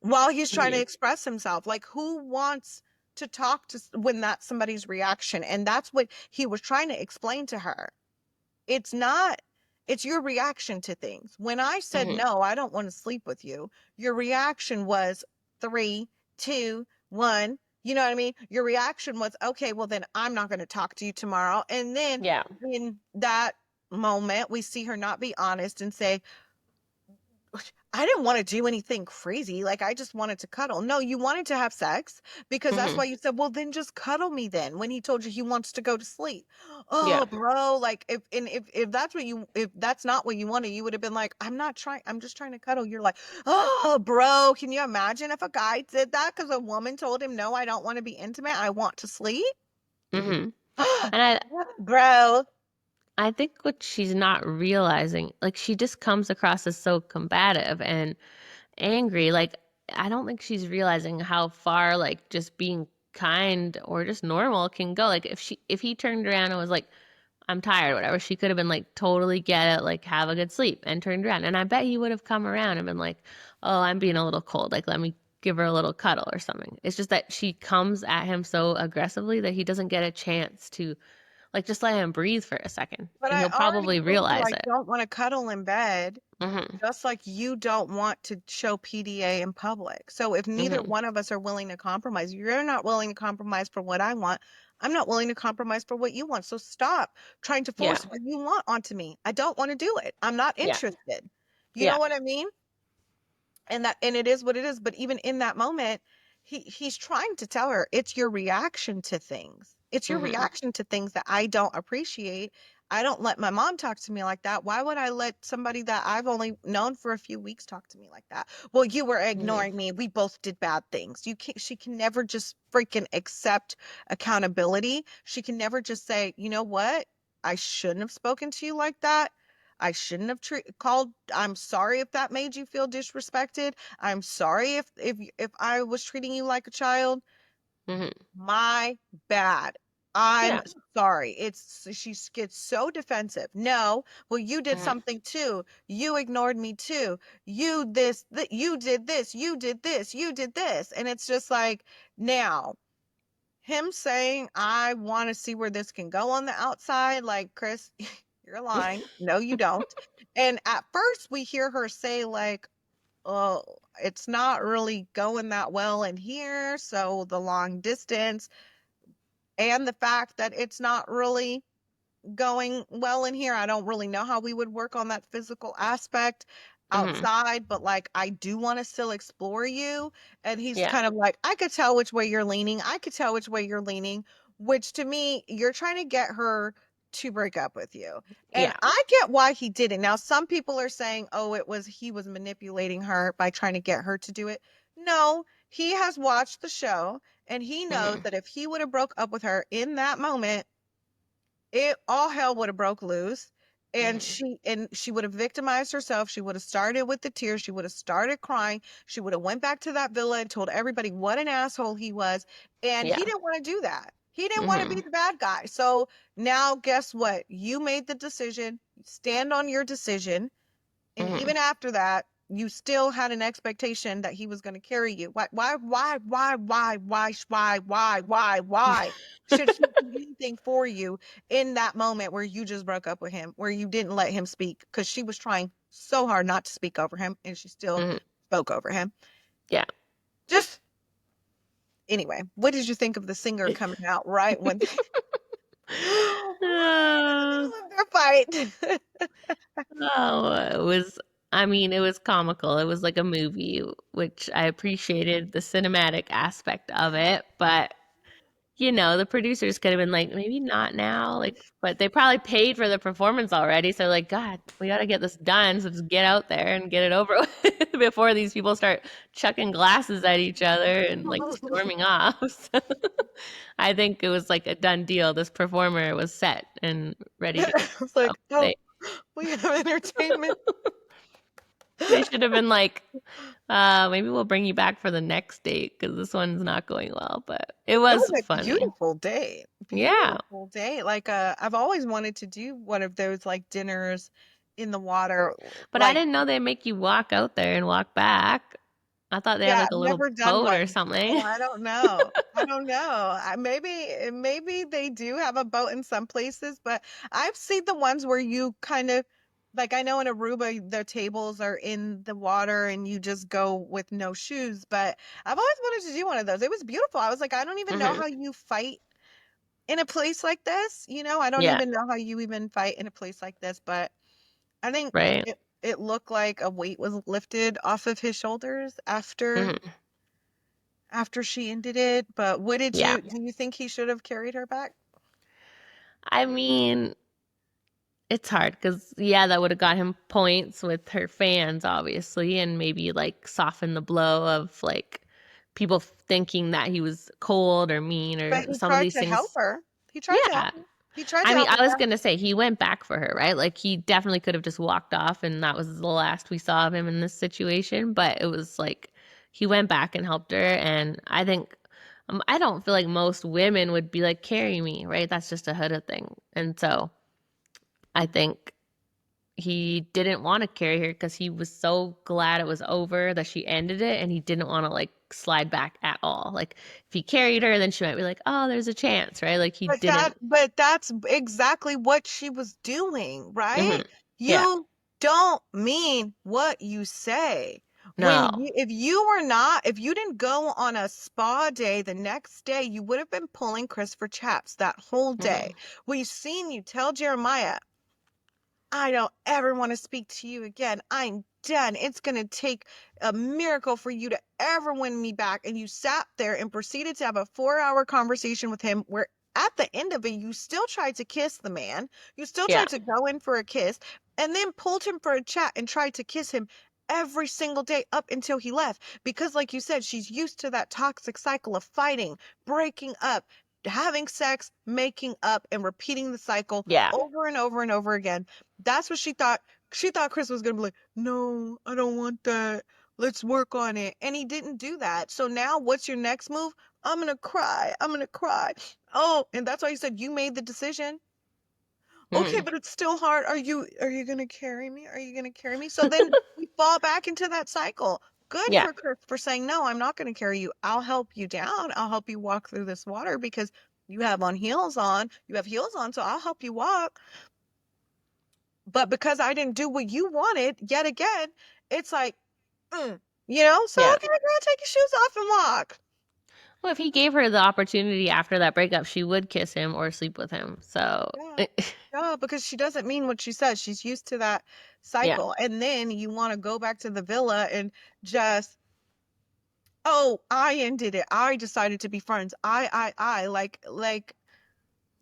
while he's trying to Mm-hmm. express himself. Like, who wants to talk to when that's somebody's reaction? And that's what he was trying to explain to her. It's not, it's your reaction to things. When I said, Mm-hmm. no, I don't want to sleep with you, your reaction was three, two, one. You know what I mean? Your reaction was, okay, well, then I'm not going to talk to you tomorrow. And then Yeah. in that moment, we see her not be honest and say, I didn't want to do anything crazy. Like, I just wanted to cuddle. No, you wanted to have sex because that's Mm-hmm. why you said, well, then just cuddle me then when he told you he wants to go to sleep. Yeah. Oh, bro. Like, if that's what if that's not what you wanted, you would have been like, I'm not trying, I'm just trying to cuddle. You're like, oh, bro. Can you imagine if a guy did that because a woman told him, no, I don't want to be intimate. I want to sleep? Mm-hmm. And Bro. I think what she's not realizing, like she just comes across as so combative and angry. Like I don't think she's realizing how far like just being kind or just normal can go. Like if he turned around and was like, I'm tired, whatever, she could have been like totally get it, like have a good sleep and turned around. And I bet he would have come around and been like, oh, I'm being a little cold. Like let me give her a little cuddle or something. It's just that she comes at him so aggressively that he doesn't get a chance to like just let him breathe for a second, But and I he'll already probably told you realize I it. don't want to cuddle in bed. Mhm. Just like you don't want to show PDA in public. So if neither Mhm. one of us are willing to compromise, you're not willing to compromise for what I want. I'm not willing to compromise for what you want. So stop trying to Yeah. force what you want onto me. I don't want to do it. I'm not Yeah. interested. You Yeah. know what I mean? And it is what it is. But even in that moment, he's trying to tell her it's your reaction to things. It's your Mhm. reaction to things that I don't appreciate. I don't let my mom talk to me like that. Why would I let somebody that I've only known for a few weeks talk to me like that? Well, you were Mhm. ignoring me. We both did bad things. You can't, she can never just freaking accept accountability. She can never just say, you know what? I shouldn't have spoken to you like that. I shouldn't have called. I'm sorry if that made you feel disrespected. I'm sorry if I was treating you like a child. Mhm. My bad. I'm Yeah. sorry. She gets so defensive. No, well, you did Mhm. something too. You ignored me too. You this that you did this. You did this. You did this. And it's just like now him saying, I want to see where this can go on the outside. Like, Chris, you're lying. No, you don't. And at first, we hear her say, like, oh, it's not really going that well in here. So the long distance and the fact that it's not really going well in here. I don't really know how we would work on that physical aspect Mhm. outside, but like I do want to still explore you. And he's Yeah. kind of like, I could tell which way you're leaning. I could tell which way you're leaning, which to me, you're trying to get her to break up with you. And Yeah. I get why he did it. Now, some people are saying, oh, he was manipulating her by trying to get her to do it. No, he has watched the show and he knows Mhm. that if he would have broke up with her in that moment, it all hell would have broke loose, and Mhm. she would have victimized herself. She would have started with the tears. She would have started crying. She would have went back to that villa and told everybody what an asshole he was, and he Yeah. didn't want to do that. He didn't want to be Mhm. the bad guy. So now guess what? You made the decision. Stand on your decision. And Mhm. even after that, you still had an expectation that he was going to carry you. Why should he do anything for you in that moment where you just broke up with him, where you didn't let him speak? Because she was trying so hard not to speak over him, and she still Mhm. spoke over him. Yeah. Just anyway, what did you think of the singer coming out right when right in the Uh, middle of their fight? oh, it was, I mean, it was comical. It was like a movie, which I appreciated the cinematic aspect of it, but the producers could have been like, maybe not now, like, but they probably paid for the performance already. So like, God, we got to get this done. So just get out there and get it over with before these people start chucking glasses at each other and like storming off. So I think it was like a done deal. This performer was set and ready to go. It's So like, oh, they we have entertainment. they should have been like, maybe we'll bring you back for the next date because this one's not going well. But it It was was a funny. beautiful date. Yeah. Beautiful date. Like I've always wanted to do one of those like dinners in the water. But I Like, didn't know they make you walk out there and walk back. I thought they had yeah, like I've a little never done boat or one. something. Oh, I don't know. I don't know. Maybe they do have a boat in some places, but I've seen the ones where you kind of like I know in Aruba the tables are in the water and you just go with no shoes, but I've always wanted to do one of those. It was beautiful. I was like, I don't even know Hmm. how you fight in a place like this. I don't Yeah, even know how you even fight in a place like this, but I think right. it looked like a weight was lifted off of his shoulders Hmm. after she ended it. But Yeah. do you think he should have carried her back? I mean, it's hard because, yeah, that would have got him points with her fans, obviously, and maybe like soften the blow of like people thinking that he was cold or mean But or he some of tried these to help things. her. He tried to help Yeah. her. He tried I to mean, help I was her. gonna say he went back for her, right? Like he definitely could have just walked off and that was the last we saw of him in this situation, but it was like he went back and helped her and I think I don't feel like most women would be like carry me, right? That's just a Huda thing. And so I think he didn't want to carry her because he was so glad it was over that she ended it and he didn't want to like slide back at all. Like if he carried her, then she might be like, "Oh, there's a chance," right? Like he didn't. But that's exactly what she was doing, right? Hmm. Yeah. You don't mean what you say. No. If you didn't go on a spa day the next day, you would have been pulling Christopher Chaps that whole day. Hmm. We've seen you tell Jeremiah, I don't ever want to speak to you again. I'm done. It's going to take a miracle for you to ever win me back. And you sat there and proceeded to have a 4-hour conversation with him where at the end of it, you still tried to kiss the man. You still Yeah. tried to go in for a kiss and then pulled him for a chat and tried to kiss him every single day up until he left. Because, like you said, she's used to that toxic cycle of fighting, breaking up, having sex, making up, and repeating the cycle Yeah. over and over and over again. That's what she thought. She thought Chris was gonna be like, no, I don't want that. Let's work on it. And he didn't do that. So now what's your next move? I'm gonna cry. I'm gonna cry. Oh, and that's why he said you made the decision. Okay, Hmm. but it's still hard. Are you gonna carry me? Are you gonna carry me? So then we fall back into that cycle. Good Yeah. for Chris for saying, no, I'm not gonna carry you. I'll help you down. I'll help you walk through this water because you have on heels on. You have heels on, so I'll help you walk. But because I didn't do what you wanted yet again, it's like, mm, so Yeah. okay, girl, take your shoes off and walk. Well, if he gave her the opportunity after that breakup, she would kiss him or sleep with him. So, Yeah. Yeah, because she doesn't mean what she says. She's used to that yeah. cycle. And then you want to go back to the villa and just, oh, I ended it. I decided to be friends. Like,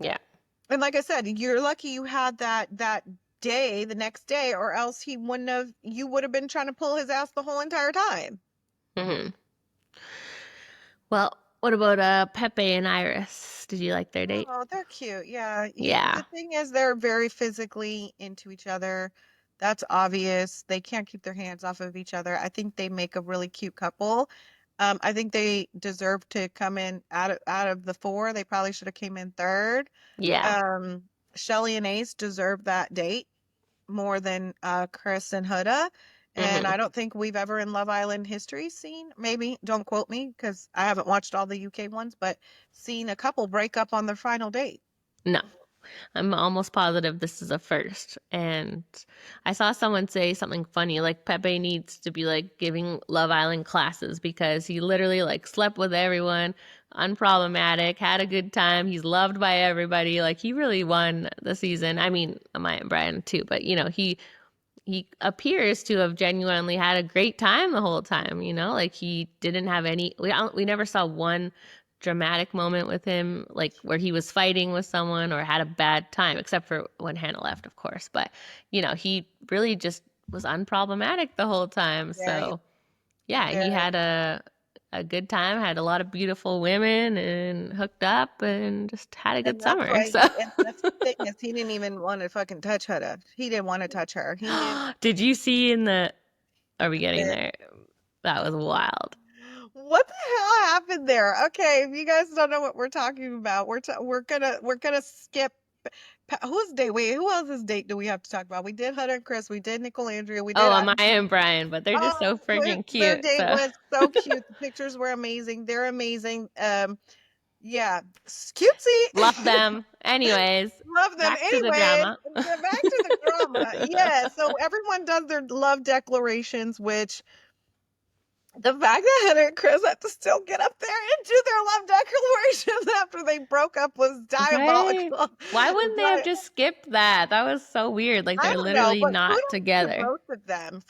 Yeah. and like I said, you're lucky you had that day, the next day, or else he wouldn't have, you would have been trying to pull his ass the whole entire time. Hmm. Well, what about Pepe and Iris? Did you like their date? Oh, they're cute. Yeah. Yeah. The thing is, they're very physically into each other. That's obvious. They can't keep their hands off of each other. I think they make a really cute couple. I think they deserve to come in out of the four. They probably should have came in third. Yeah. Shelly and Ace deserve that date more than Chris and Huda. And Hmm. I don't think we've ever in Love Island history seen, maybe, don't quote me because I haven't watched all the UK ones, but seen a couple break up on their final date. No. I'm almost positive this is a first. And I saw someone say something funny, like Pepe needs to be like giving Love Island classes because he literally like slept with everyone, unproblematic, had a good time. He's loved by everybody. Like he really won the season. I mean, Amaya and Brian too, but he appears to have genuinely had a great time the whole time, like he didn't have any we never saw one dramatic moment with him like where he was fighting with someone or had a bad time except for when Hannah left, of course, but he really just was unproblematic the whole time. Very, So yeah, he very. had a good time, had a lot of beautiful women and hooked up and just had a good And that's summer. why So and that's the thing is he didn't even want to fucking touch Huda. He didn't want to touch her. He knew did you see in the are we getting that. there? That was wild. What the hell happened there? Okay, if you guys don't know what we're talking about, we're gonna skip whose date? Wait, who else's date do we have to talk about? We did Huda and Chris, we did Nicole Andrea, we Oh, did Amaya and Brian, but they're just so oh, freaking their cute. date So was so cute. The pictures were amazing. They're amazing. Yeah, love cutesy. them. Anyways, Love them. back to the Anyways, drama. back to the drama. Yeah, so everyone does their love declarations, which the fact that Heather and Chris had to still get up there and do their love declarations after they broke up was Right. diabolical. Why wouldn't they have But just skipped that? That was so weird. Like I they're don't know. literally But not kudos to together. both of them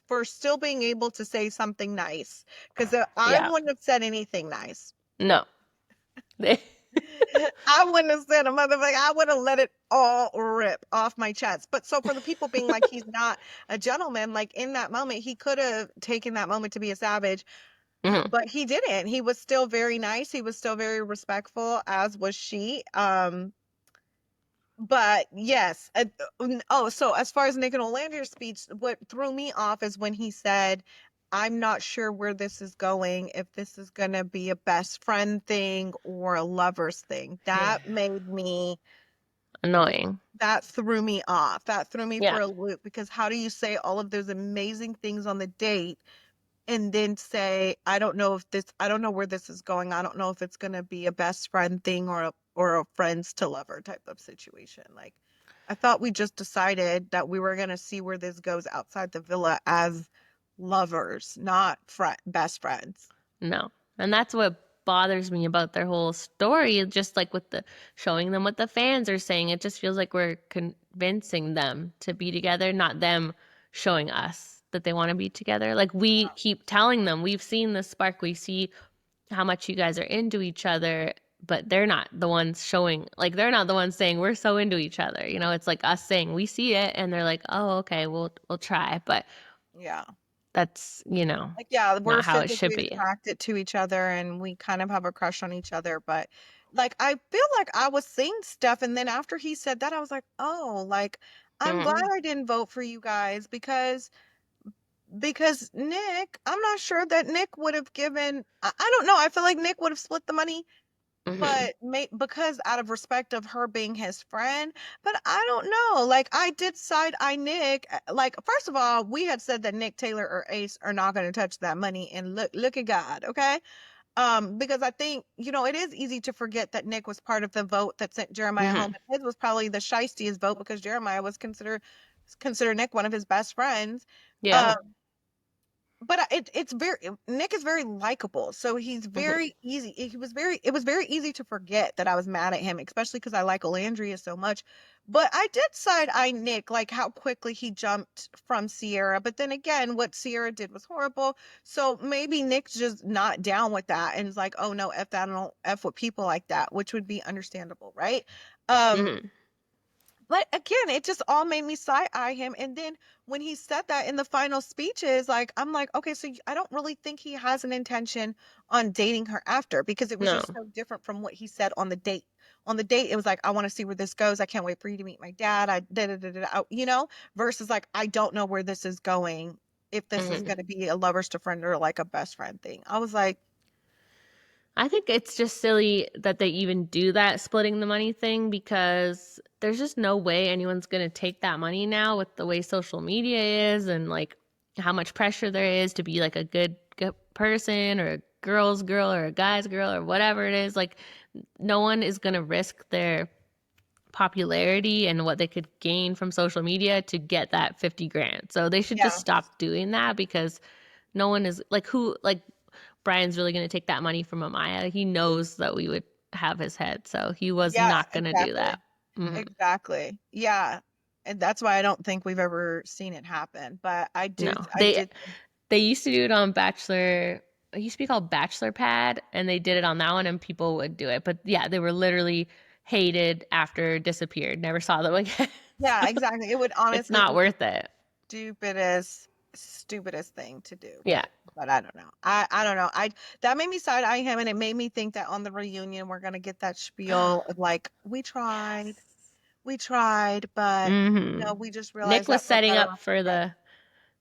for still being able to say something nice. Because I Yeah. wouldn't have said anything nice. No. They- I wouldn't have said a motherfucker. I would have let it all rip off my chest. But so for the people being like he's not a gentleman, like in that moment, he could have taken that moment to be a savage, Mhm. but he didn't. He was still very nice. He was still very respectful, as was she. But yes. Oh, so as far as Nick and Olander's speech, what threw me off is when he said, I'm not sure where this is going, if this is going to be a best friend thing or a lover's thing. Yeah. Annoying. That threw me off. That threw me Yeah. for a loop because how do you say all of those amazing things on the date and then say, I don't know where this is going. I don't know if it's going to be a best friend thing or a friends to lover type of situation. Like, I thought we just decided that we were going to see where this goes outside the villa as lovers, not best friends. No. And that's what bothers me about their whole story. Just like with the showing them what the fans are saying, it just feels like we're convincing them to be together, not them showing us that they want to be together. Like we keep telling them, we've seen the spark, we see how much you guys are into each other, but they're not the ones showing, like they're not the ones saying we're so into each other. It's like us saying we see it and they're like, "Oh, okay, we'll try." But Yeah. that's, Like, yeah, we're not how it should physically be. attracted to each other and we kind of have a crush on each other, but like I feel like I was seeing stuff and then after he said that I was like, "Oh, like I'm glad Mhm. I didn't vote for you guys because Nick, I'm not sure that Nick would have given I don't know, I feel like Nick would have split the money Mhm. but because out of respect of her being his friend, but I don't know. Like I did side eye Nick. Like first of all, we had said that Nick Taylor or Ace are not going to touch that money, and look at God, okay? Because I think it is easy to forget that Nick was part of the vote that sent Jeremiah home, Mhm. and his was probably the shystiest vote because Jeremiah was consider Nick one of his best friends. Yeah. Um, but it's very Nick is very likable, so he's Hmm. very easy. It was very easy to forget that I was mad at him, especially because I like Olandria so much. But I did side eye Nick, like how quickly he jumped from Sierra. But then again, what Sierra did was horrible. So maybe Nick's just not down with that and is like, oh no, F that, I don't F with people like that, which would be understandable, right? Um, Hmm. but again, it just all made me side eye him. And then when he said that in the final speeches, like, I'm like, okay, so I don't really think he has an intention on dating her after, because it was No. just so different from what he said on the date. On the date, it was like, I want to see where this goes. I can't wait for you to meet my dad. Versus like, I don't know where this is going. If this is Hmm. going to be a lovers to friend or like a best friend thing. I was like, I think it's just silly that they even do that splitting the money thing, because there's just no way anyone's going to take that money now with the way social media is, and like how much pressure there is to be like a good person, or a girl's girl, or a guy's girl, or whatever it is. Like, no one is going to risk their popularity and what they could gain from social media to get that 50 grand. So they should just yeah, stop doing that, because no one is like, who, like, Brian's really going to take that money from Amaya. He knows that we would have his head, so he was yeah, not going to do exactly. that. Hmm. Exactly. Yeah. And that's why I don't think we've ever seen it happen. But No, I did, they used to do it on Bachelor. It used to be called Bachelor Pad, and they did it on that one, and people would do it. But yeah, they were literally hated after disappeared. Never saw them again. yeah, So exactly. It would it's honestly not be the worth it. stupidest thing to do. Yeah. But I don't know. I don't know. That made me side eye him, and it made me think that on the reunion we're gonna get that spiel of like, we tried, but Hmm. we just Nick realized was that we're setting better up off for together. the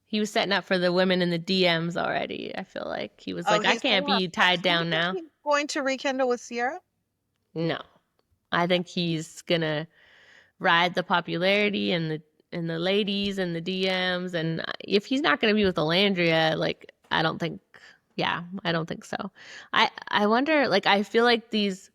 he was setting up for the women in the DMs already. I feel like he was Oh, like, I he's can't setting up. be tied Do you down think now. he's going to rekindle with Sierra? No. I think he's gonna ride the popularity and the ladies and the DMs, and if he's not gonna be with Alandria, like, I don't think, yeah, I don't think so. I wonder, like, I feel like these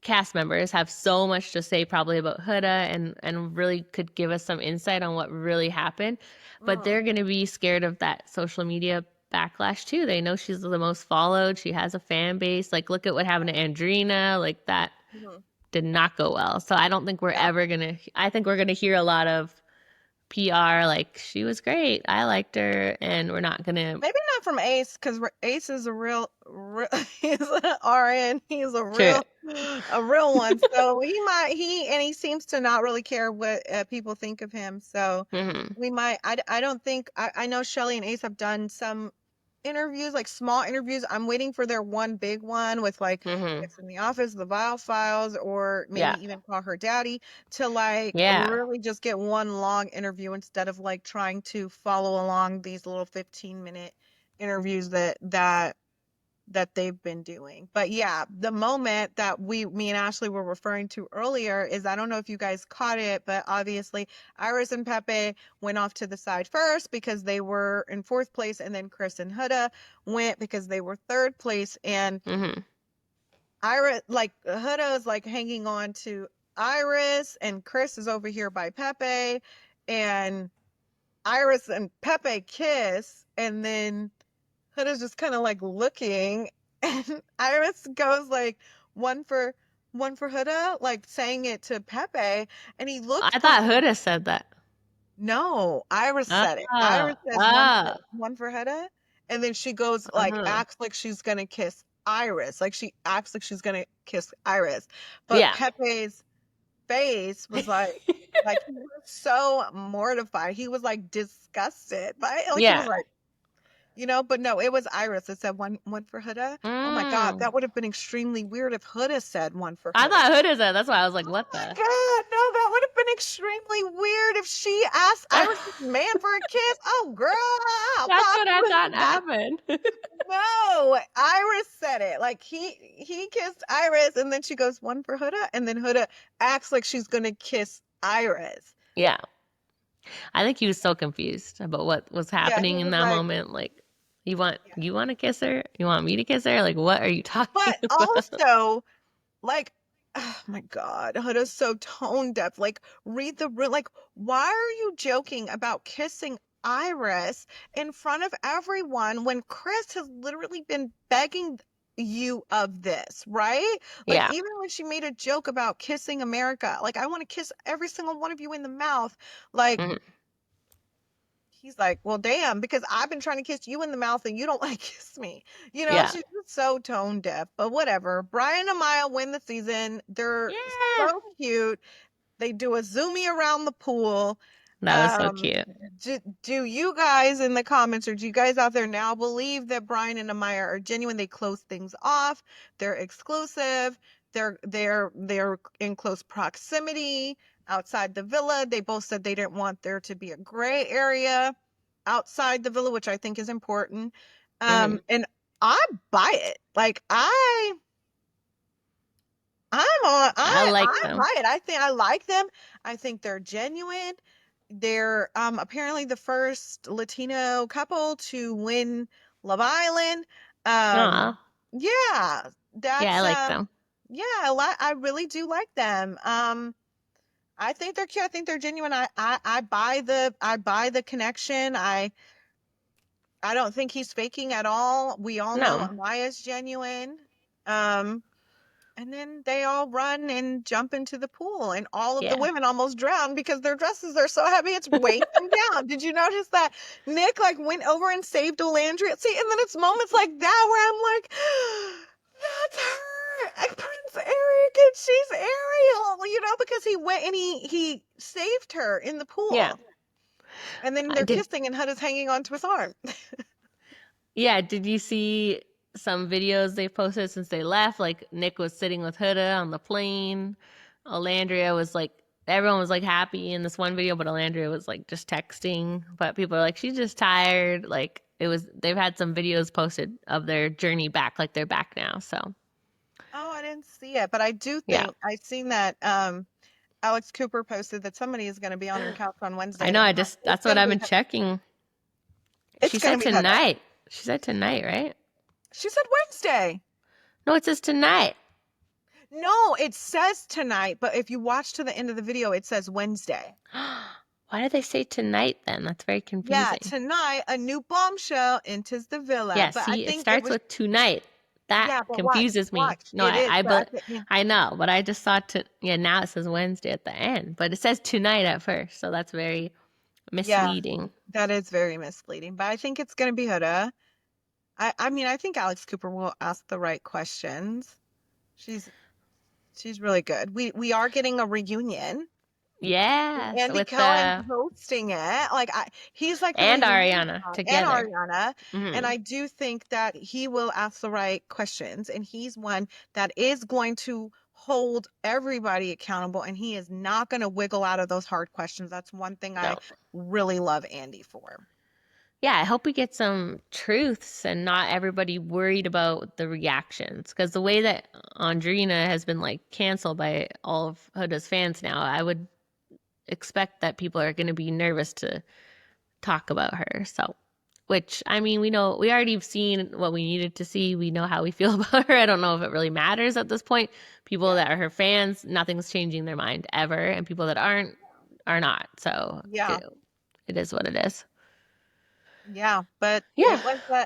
cast members have so much to say probably about Huda, and really could give us some insight on what really happened, but Mm, they're going to be scared of that social media backlash too. They know she's the most followed, she has a fan base. Like, look at what happened to Andrina, like that mhm. did not go well. So I don't think we're Yeah. ever going to, I think we're going to hear a lot of PR like, she was great, I liked her, and we're not going to. Maybe not from Ace, because Ace is he's an RN. He's Sure. a real one. So he seems to not really care what people think of him. So Hmm. we might. I don't think I know Shelly and Ace have done some interviews, like small interviews. I'm waiting for their one big one with like Hmm. it's in the office, the Vile Files, or Yeah. maybe even Call Her Daddy, to like Yeah. really just get one long interview instead of like trying to follow along these little 15-minute interviews that they've been doing. But yeah, the moment that me and Ashley were referring to earlier is, I don't know if you guys caught it, but obviously Iris and Pepe went off to the side first because they were in fourth place, and then Chris and Huda went because they were third place. And Hmm. Iris, like Huda is like hanging on to Iris, and Chris is over here by Pepe, and Iris and Pepe kiss, and then Huda's just kind of like looking, and Iris goes like one for one for Huda, like saying it to Pepe, and he looked I for thought Huda said that. no, Iris said it. Iris Ah, says ah, one for Huda, and then she goes like uh-huh. acts like she's gonna kiss Iris, like she acts like she's gonna kiss Iris, but Yeah. Pepe's face was like he was so mortified. He was like disgusted by it. Like he was Yeah. like, but no, it was Iris that said one for Huda. Oh my God, Mm. that would have been extremely weird if Huda said one for I Huda. thought Huda said. That's why I was like, Oh what my the? God, no, that would have been extremely weird if she asked Iris's man for a kiss. Oh girl, I'll That's pop what I you in thought the back. happened. No, Iris said it. Like he kissed Iris, and then she goes one for Huda, and then Huda acts like she's gonna kiss Iris. Yeah. I think he was so confused about what was Yeah, he happening in was that like, moment. Like, you want yeah. you want to kiss her? You want me to kiss her? Like, what are you talking But about? also, like, oh my God, Huda's so tone deaf. Like, read the room. Like, why are you joking about kissing Iris in front of everyone when Chris has literally been begging you of this, right? Like Yeah. even when she made a joke about kissing America, like I want to kiss every single one of you in the mouth. Like Mhm. he's like, well, damn, because I've been trying to kiss you in the mouth and you don't like kiss me. You know, Yeah. she's just so tone deaf, but whatever. Brian and Maya win the season. They're Yeah. so cute. They do a zoomie around the pool. That was so Um, cute. do you guys in the comments, or do you guys out there now believe that Brian and Amaya are genuine? They close things off. They're exclusive. They're in close proximity outside the villa. They both said they didn't want there to be a gray area outside the villa, which I think is important. Hmm. And I buy it. Like I like I them. buy it. I think I like them. I think they're genuine. They're apparently the first Latino couple to win Love Island. Um Aw. yeah, Yeah, I that's like them. yeah, I really do like them. I think they're cute. I think they're genuine. I buy the connection. I don't think he's faking at all. We all know No. Amaya's genuine. Um And then they all run and jump into the pool, and all of the Yeah. women almost drown because their dresses are so heavy it's weighing them down. Did you notice that Nick like went over and saved Olandria? See, and then it's moments like that where I'm like, that's her, Prince Eric, and she's Ariel, you know, because he went and he saved her in the Yeah. pool, and then I they're did. kissing, and Huda's hanging onto his arm. Yeah. Did you see some videos they posted since they left? Like Nick was sitting with Huda on the plane. Alandria was like, everyone was like happy in this one video, but Alandria was like just texting. But people are like, she's just tired. Like it was, they've had some videos posted of their journey back. Like they're back now. So Oh, I didn't see it, but I do yeah. think I've seen that. Alex Cooper posted that somebody is going to be on her couch on I Wednesday, know. and I I'm like, just, that's what I've been checking. it's She going said to be Huda. tonight. She said tonight, right? She said Wednesday. No, it says tonight. No, it says tonight, but if you watch to the end of the video, it says Wednesday. Why did they say tonight then? That's very Yeah, confusing. tonight a new bombshell enters the villa, Yeah, but I see, it think it starts was with tonight. That yeah, but confuses me. watch, No, it is, but yeah, I know, but I just saw yeah, now it says Wednesday at the end, but it says tonight at first, so that's very yeah, misleading. that is very misleading. But I think it's going to be Huda. I mean, I think Alex Cooper will ask the right questions. She's she's really good. We are getting a reunion. Yes, Andy with Cohen the hosting it. Like he's like the and reunion Ariana guy, and together. Ariana. And Hmm. I do think that he will ask the right questions. And he's one that is going to hold everybody accountable. And he is not going to wiggle out of those hard questions. That's one thing I No. really love Andy for. Yeah, I hope we get some truths and not everybody worried about the reactions. Because the way that Andrina has been like canceled by all of Huda's fans now, I would expect that people are going to be nervous to talk about her. So, which I mean, we know we already have seen what we needed to see. We know how we feel about her. I don't know if it really matters at this point. People Yeah. that are her fans, nothing's changing their mind ever, and people that aren't are not. So Yeah. it is what it is. Yeah. But Yeah.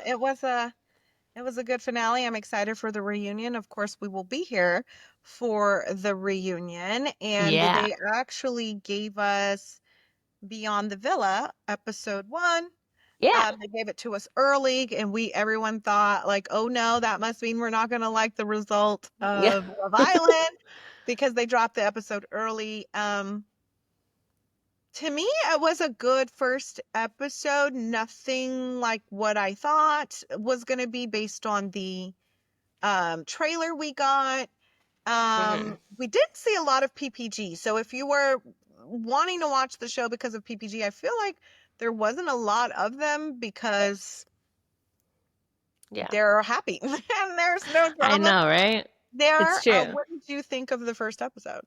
it was a good finale. I'm excited for the reunion. Of course, we will be here for the reunion. And Yeah. they actually gave us Beyond the Villa episode 1. Yeah. They gave it to us early, and everyone thought like, oh no, that must mean we're not going to like the result Yeah. of Love Island because they dropped the episode early. To me, it was a good first episode. Nothing like what I thought was going to be based on the trailer we got. Hmm. We did see a lot of PPG. So if you were wanting to watch the show because of PPG, I feel like there wasn't a lot of them because Yeah. they're happy and there's no I drama know, right? It's there. true. What did you think of the first episode?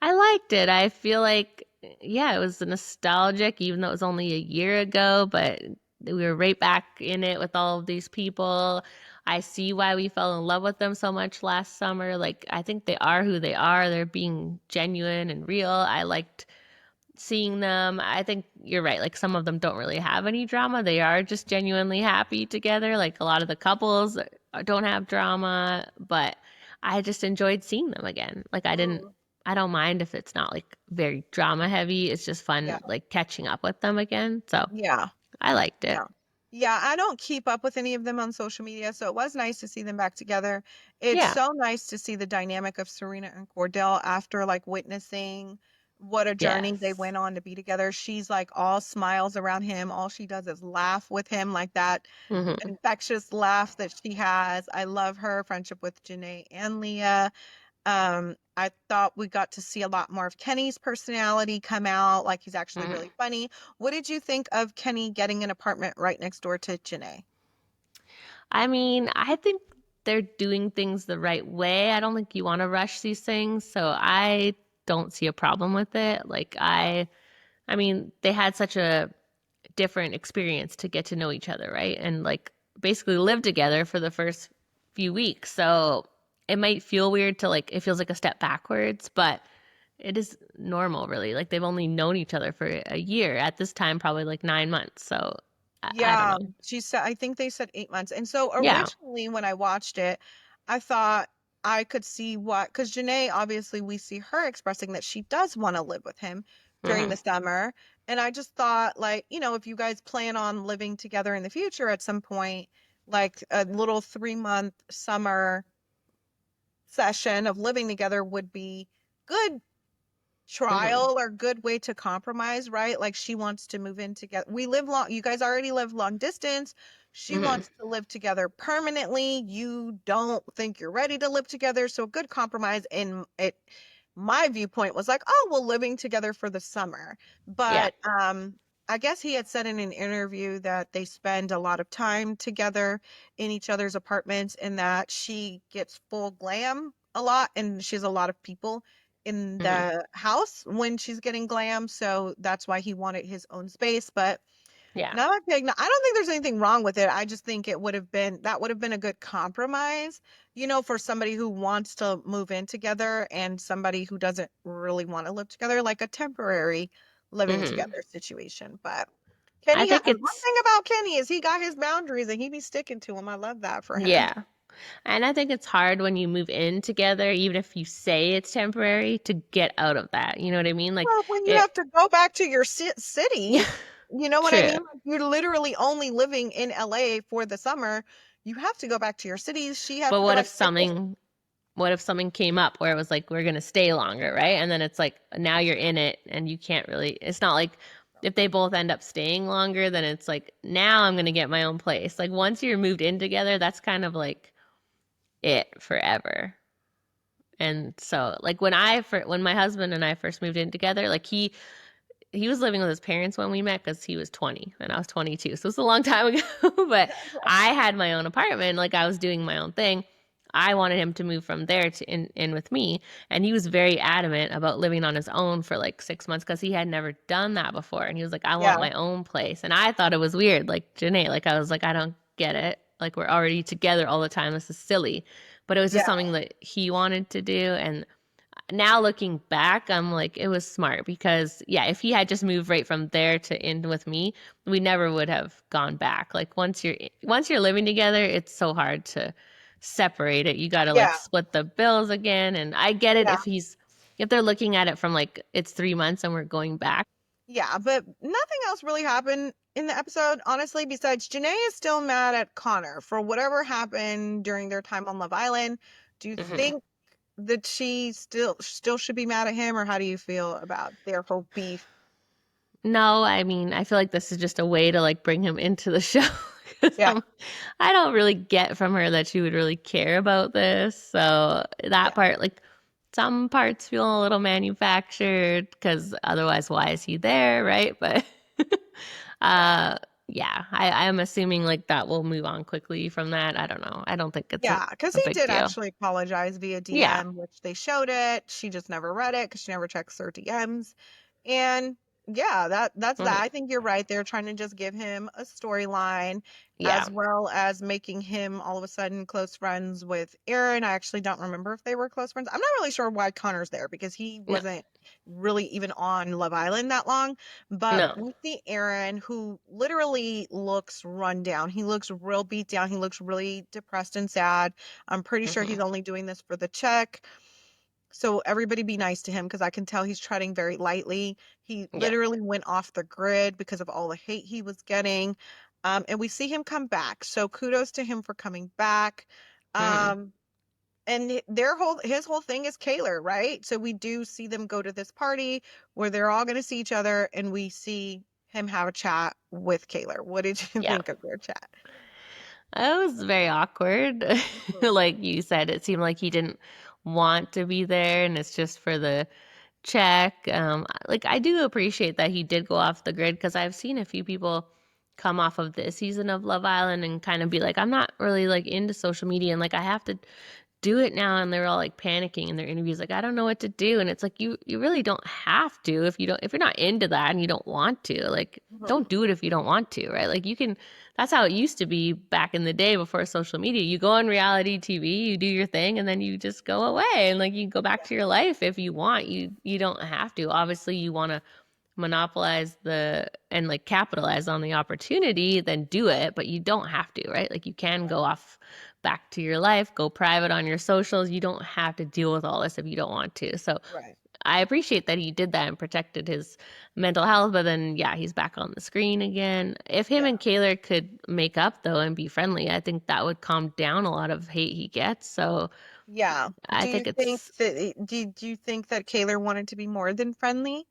I liked it. I feel like, yeah, it was nostalgic, even though it was only a year ago, but we were right back in it with all of these people. I see why we fell in love with them so much last summer. Like, I think they are who they are. They're being genuine and real. I liked seeing them. I think you're right. Like some of them don't really have any drama. They are just genuinely happy together. Like a lot of the couples don't have drama, but I just enjoyed seeing them again. Like Mm, I don't mind if it's not like very drama heavy. It's just yeah. fun like catching up with them again. So Yeah. I liked it. Yeah. Yeah, I don't keep up with any of them on social media, so it was nice to see them back together. It's Yeah. so nice to see the dynamic of Serena and Cordell after like witnessing what a journey they Yes. went on to be together. She's like all smiles around him. All she does is laugh with him, like that Hmm. infectious laugh that she has. I love her friendship with Janae and Leah. I thought we got to see a lot more of Kenny's personality come out, like he's actually Hmm. really funny. What did you think of Kenny getting an apartment right next door to Janae? I mean, I think they're doing things the right way. I don't think you want to rush these things, so I don't see a problem with it. I mean, they had such a different experience to get to know each other, right? And like basically live together for the first few weeks. So it might feel weird to like, it feels like a step backwards, but it is normal, really. Like they've only known each other for a year at this time, probably like 9 months. So I don't Yeah, know. she said, I think they said 8 months. And so Yeah. originally when I watched it, I thought I could see what, because Janae, obviously, we see her expressing that she does want to live with him during Hmm. the summer. And I just thought, like, if you guys plan on living together in the future at some point, like a little 3-month summer session of living together would be good Hmm. trial or good way to compromise, right? Like she wants to move in together. We live long, you guys already live long distance. She Hmm. wants to live together permanently. You don't think you're ready to live together. So a good compromise in it, my viewpoint was like, oh, well, living together for the summer. Yeah. But I guess he had said in an interview that they spend a lot of time together in each other's apartments and that she gets full glam a lot and she has a lot of people in Hmm. the house when she's getting glam, so that's why he wanted his own space. But Yeah. not a big. I don't think there's anything wrong with it. I just think it would have been a good compromise, for somebody who wants to move in together and somebody who doesn't really want to live together, like a temporary living Hmm. together situation. But I think one it's, thing about Kenny is he got his boundaries and he be sticking to them. I love that for him. yeah. And I think it's hard when you move in together, even if you say it's temporary, to get out of that. You know what I mean? Like Well, when you it, have to go back to your city, yeah, you know what I true. mean? Like, you're literally only living in LA for the summer. You have to go back to your city. She has But to like what if something came up where it was like, we're going to stay longer, right? And then it's like, now you're in it and you can't really, it's not like if they both end up staying longer, then it's like, now I'm going to get my own place. Like once you're moved in together, that's kind of like it forever. And so like when my husband and I first moved in together, like he was living with his parents when we met because he was 20 and I was 22. So it's a long time ago. But I had my own apartment. Like I was doing my own thing. I wanted him to move from there to in with me. And he was very adamant about living on his own for like 6 months because he had never done that before. And he was like, I want Yeah, my own place. And I thought it was weird. Like, Janae, like, I was like, I don't get it. Like, we're already together all the time. This is silly. But it was just yeah, something that he wanted to do. And now looking back, I'm like, it was smart because yeah, if he had just moved right from there to in with me, we never would have gone back. Like once you're living together, it's so hard to separate it. You got to like yeah, split the bills again. And I get it yeah, if they're looking at it from like it's 3 months and we're going back. yeah. But nothing else really happened in the episode, honestly, besides Janae is still mad at Connor for whatever happened during their time on Love Island. Do you Hmm. think that she still should be mad at him, or how do you feel about their whole beef? No, I mean, I feel like this is just a way to like bring him into the show. 'Cause Yeah, I don't really get from her that she would really care about this. So that yeah, part, like some parts feel a little manufactured because otherwise, why is he there, right? But yeah. uh, yeah, I am assuming like that will move on quickly from that. I don't know. I don't think it's Yeah, because a he big did deal. actually apologize via Yeah. DM, which they showed it. She just never read it because she never checks her DMs. And Yeah, that's that. Mhm. I think you're right. They're trying to just give him a storyline Yeah. as well as making him all of a sudden close friends with Aaron. I actually don't remember if they were close friends. I'm not really sure why Connor's there because he No. wasn't really even on Love Island that long. But No. we see Aaron who literally looks run down. He looks real beat down. He looks really depressed and sad. I'm pretty sure Hmm. he's only doing this for the check. So everybody be nice to him because I can tell he's treading very lightly. He Yeah. literally went off the grid because of all the hate he was getting. And we see him come back. So kudos to him for coming back. Hmm. Um, and his whole thing is Kaylor, right? So we do see them go to this party where they're all going to see each other, and we see him have a chat with Kaylor. What did you Yeah. think of their chat? It was very awkward. Mhm. Like you said, it seemed like he didn't want to be there, and it's just for the check. Like I do appreciate that he did go off the grid because I've seen a few people come off of this season of Love Island and kind of be like, I'm not really like into social media and like I have to do it now, and they're all like panicking in their interviews like I don't know what to do, and it's like you really don't have to if you're not into that and you don't want to, like Mhm. don't do it if you don't want to, right? Like you can, that's how it used to be back in the day before social media. You go on reality TV, you do your thing, and then you just go away, and like you go back to your life if you want. You don't have to. Obviously you want to monopolize the and like capitalize on the opportunity, then do it, but you don't have to, right? Like you can go off back to your life, go private on your socials. You don't have to deal with all this if you don't want to. So Right. I appreciate that he did that and protected his mental health, but then yeah, he's back on the screen again. If him Yeah. and Kaylor could make up though and be friendly, I think that would calm down a lot of hate he gets. So Yeah. I think it's, Do you think that Kaylor wanted to be more than friendly?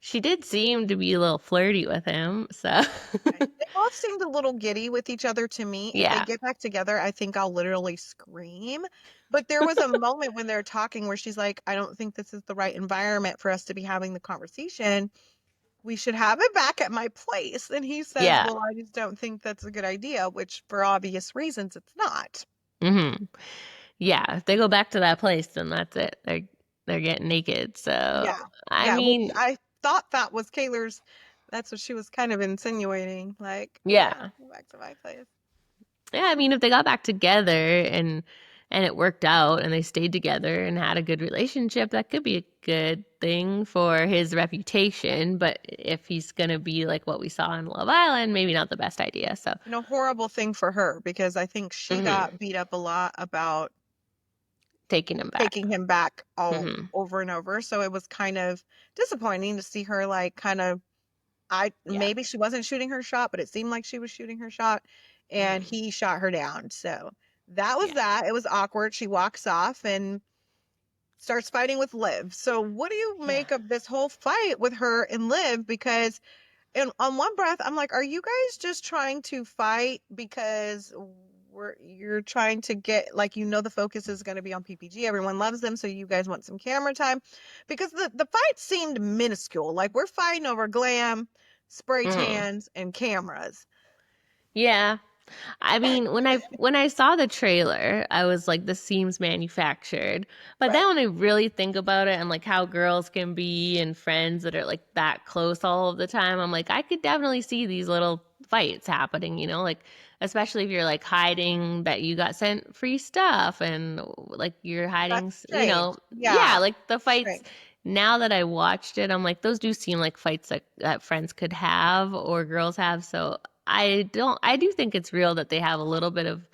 she did seem to be a little flirty with him. So Okay. They both seemed a little giddy with each other to me. If they yeah. get back together, I think I'll literally scream. But there was a moment when they're talking where she's like, I don't think this is the right environment for us to be having the conversation. We should have it back at my place. And he says, Yeah. well, I just don't think that's a good idea, which for obvious reasons, it's not. Hmm. Yeah, if they go back to that place, then that's it. They're getting naked. So Yeah. I Yeah. Which mean, I thought that was Kaylor's. That's what she was kind of insinuating. Like, yeah, yeah, go back to my place. yeah. I mean, if they got back together and it worked out and they stayed together and had a good relationship, that could be a good thing for his reputation. But if he's gonna be like what we saw in Love Island, maybe not the best idea. So, And a horrible thing for her because I think she hmm, got beat up a lot about taking him back. taking him back all Hmm. over and over. So it was kind of disappointing to see her like kind of I Yeah. maybe she wasn't shooting her shot, but it seemed like she was shooting her shot and Hmm. he shot her down. So that was Yeah. that. It was awkward. She walks off and starts fighting with Liv. So what do you Yeah. make of this whole fight with her and Liv? Because and on one breath, I'm like, are you guys just trying to fight because you're trying to get like the focus is going to be on PPG. Everyone loves them, so you guys want some camera time. Because the fight seemed minuscule. Like we're fighting over glam, spray Hmm. tans, and cameras. Yeah. I mean, when I saw the trailer, I was like, this seems manufactured. But then Right. when I really think about it and like how girls can be and friends that are like that close all of the time, I'm like, I could definitely see these little fights happening, like especially if you're like hiding that you got sent free stuff and like you're hiding, That's strange. yeah, Yeah. like the fights. Strange. Now that I watched it, I'm like, those do seem like fights that friends could have or girls have. So I do think it's real that they have a little bit of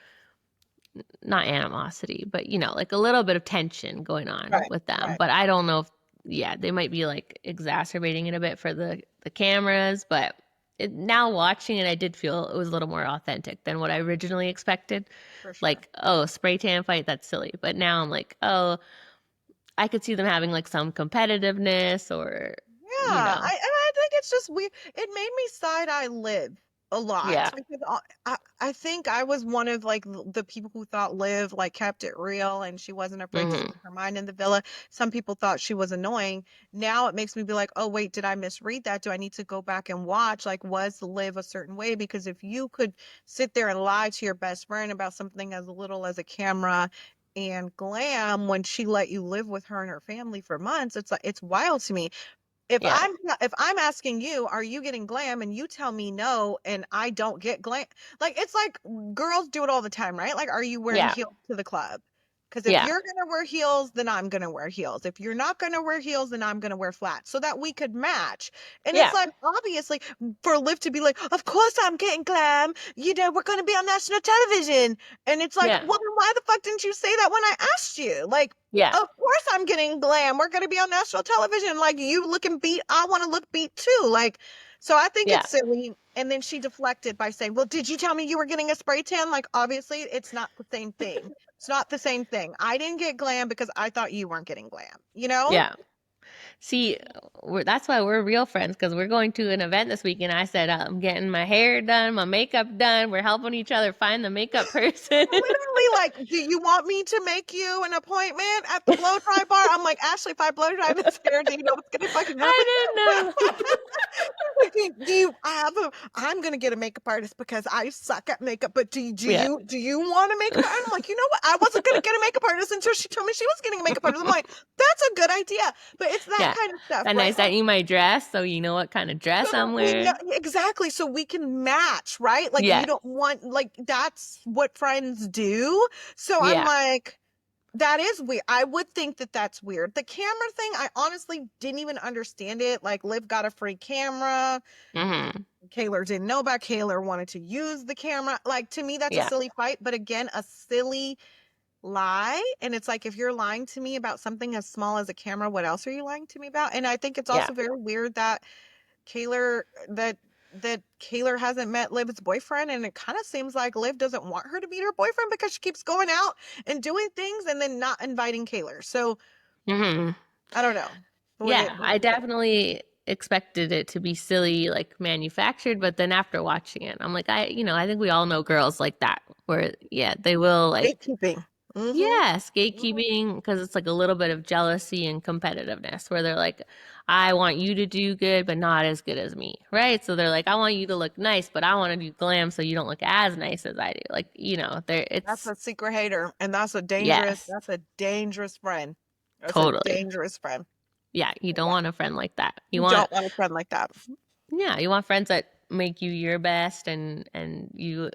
not animosity, but like a little bit of tension going on Right. with them. Right. But I don't know if, yeah, they might be like exacerbating it a bit for the cameras, but now watching it, I did feel it was a little more authentic than what I originally expected. For sure. Like, oh, spray tan fight, that's silly. But now I'm like, oh, I could see them having like some competitiveness or, you Yeah, know, I think it's just weird. It made me side eye Liv a lot yeah. because I think I was one of like the people who thought Liv like kept it real and she wasn't afraid to Hmm. speak her mind in the villa. Some people thought she was annoying. Now it makes me be like, oh wait, did I misread that? Do I need to go back and watch? Like, was Liv a certain way? Because if you could sit there and lie to your best friend about something as little as a camera and glam when she let you live with her and her family for months, it's like it's wild to me. Yeah. If I'm asking you, are you getting glam, and you tell me no, and I don't get glam, like it's like girls do it all the time, right? Like, are you wearing Yeah. heels to the club? Because if Yeah. you're gonna wear heels, then I'm gonna wear heels. If you're not gonna wear heels, then I'm gonna wear flats, so that we could match. And it's Yeah. like, obviously, for Liv to be like, of course I'm getting glam. You know, we're gonna be on national television. And it's like, Yeah. well, then why the fuck didn't you say that when I asked you? Like, Yeah. of course I'm getting glam. We're going to be on national television. Like, you looking beat. I want to look beat too. Like, so I think Yeah. it's silly. And then she deflected by saying, well, did you tell me you were getting a spray tan? Like, obviously, it's not the same thing. It's not the same thing. I didn't get glam because I thought you weren't getting glam, you know? Yeah. See, that's why we're real friends, because we're going to an event this week, and I said I'm getting my hair done, my makeup done. We're helping each other find the makeup person. Literally, like, do you want me to make you an appointment at the blow dry bar? I'm like, Ashley, if I blow dry this hair, do you know what's gonna fucking happen? I didn't know. Like, I'm gonna get a makeup artist because I suck at makeup, but Yeah. do you want a makeup artist? I'm like, you know what? I wasn't gonna get a makeup artist until she told me she was getting a makeup artist. I'm like, that's a good idea. But it's that Yeah. kind of stuff, And I right? Like, sent you my dress, so you know what kind of dress so I'm we know wearing. exactly, so we can match, right? Like, you Yes. don't want, like, that's what friends do. So I'm Yeah. like, that is weird. I would think that that's weird. The camera thing, I honestly didn't even understand it. Like, Liv got a free camera. Mm-hmm. Kaylor didn't know about. Kaylor wanted to use the camera. Like, to me, that's a Yeah. silly fight. But again, a silly lie. And it's like, if you're lying to me about something as small as a camera, what else are you lying to me about? And I think it's Yeah. also very weird that Kaylor that Kaylor hasn't met Liv's boyfriend, and it kind of seems like Liv doesn't want her to meet her boyfriend because she keeps going out and doing things and then not inviting Kaylor. So Mm-hmm. I don't know. Yeah, I definitely expected it to be silly, like manufactured, but then after watching it, I'm like, I think we all know girls like that, where, yeah, they will like, Gatekeeping. Mm-hmm. yes, Mm-hmm. gatekeeping, because it's like a little bit of jealousy and competitiveness, where they're like, I want you to do good, but not as good as me, right? So they're like, I want you to look nice, but I want to do glam so you don't look as nice as I do. Like, there, That's it's, a secret hater, and yes, that's a dangerous friend. That's a totally. dangerous friend. Yeah, you don't Yeah. want a friend like that. You You want don't want a friend like that. Yeah, you want friends that make you your best, and you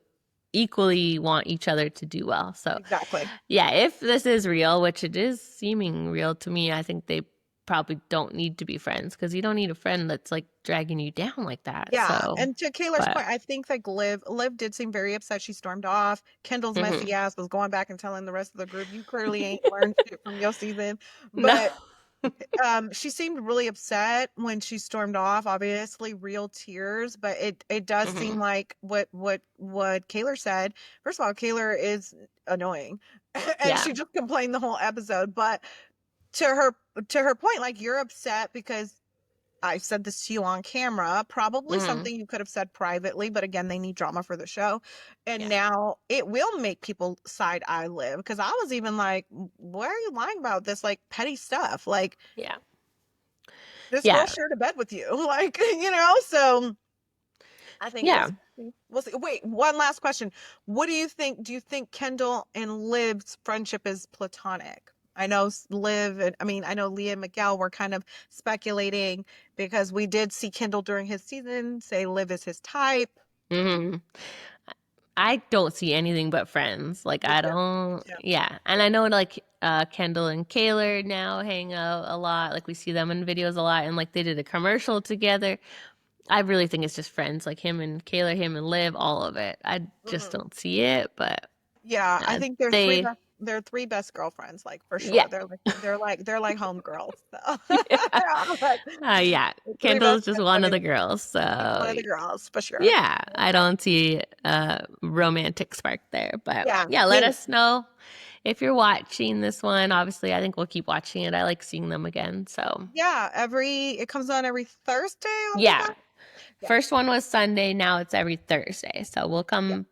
equally want each other to do well. So, Exactly. yeah, if this is real, which it is seeming real to me, I think they probably don't need to be friends, because you don't need a friend that's like dragging you down like that. Yeah, So, and to Kaylor's but point, I think like Liv did seem very upset. She stormed off. Kendall's mhm. messy ass was going back and telling the rest of the group, "You clearly ain't learned shit from your season." No. But she seemed really upset when she stormed off. Obviously, real tears, but it does seem Mhm. like what Kaylor said. First of all, Kaylor is annoying, and Yeah. she just complained the whole episode. But to her point, like, you're upset because I said this to you on camera, probably Mhm. something you could have said privately, but again, they need drama for the show. And Yeah. now it will make people side eye Liv, because I was even like, why are you lying about this, like, petty stuff? Like, Yeah. this girl Yeah. shared a bed with you. Like, so I think Yeah. we'll see. Wait, one last question. What do you think? Do you think Kendall and Liv's friendship is platonic? I know I know Leah and Miguel were kind of speculating, because we did see Kendall during his season say Liv is his type. Mhm. I don't see anything but friends. Like, Me I too. Me don't, too. yeah. And I know like Kendall and Kaylor now hang out a lot. Like, we see them in videos a lot, and like they did a commercial together. I really think it's just friends, like him and Kaylor, him and Liv, all of it. I just Mhm. don't see it, but Yeah, I think they, they're three best girlfriends, like, for yeah. sure. They're like home girls. So Yeah. they're like Yeah. the three best Kendall's just friends. I one of mean, the girls. she's one So, of the girls for sure. yeah, I Okay. don't see a romantic spark there. But Yeah, yeah, me let neither. us know if you're watching this one. Obviously, I think we'll keep watching it. I like seeing them again. So, Yeah, it comes on every Thursday on yeah. Peacock. Yeah. First one was Sunday. Now it's every Thursday. So, we'll Yeah. come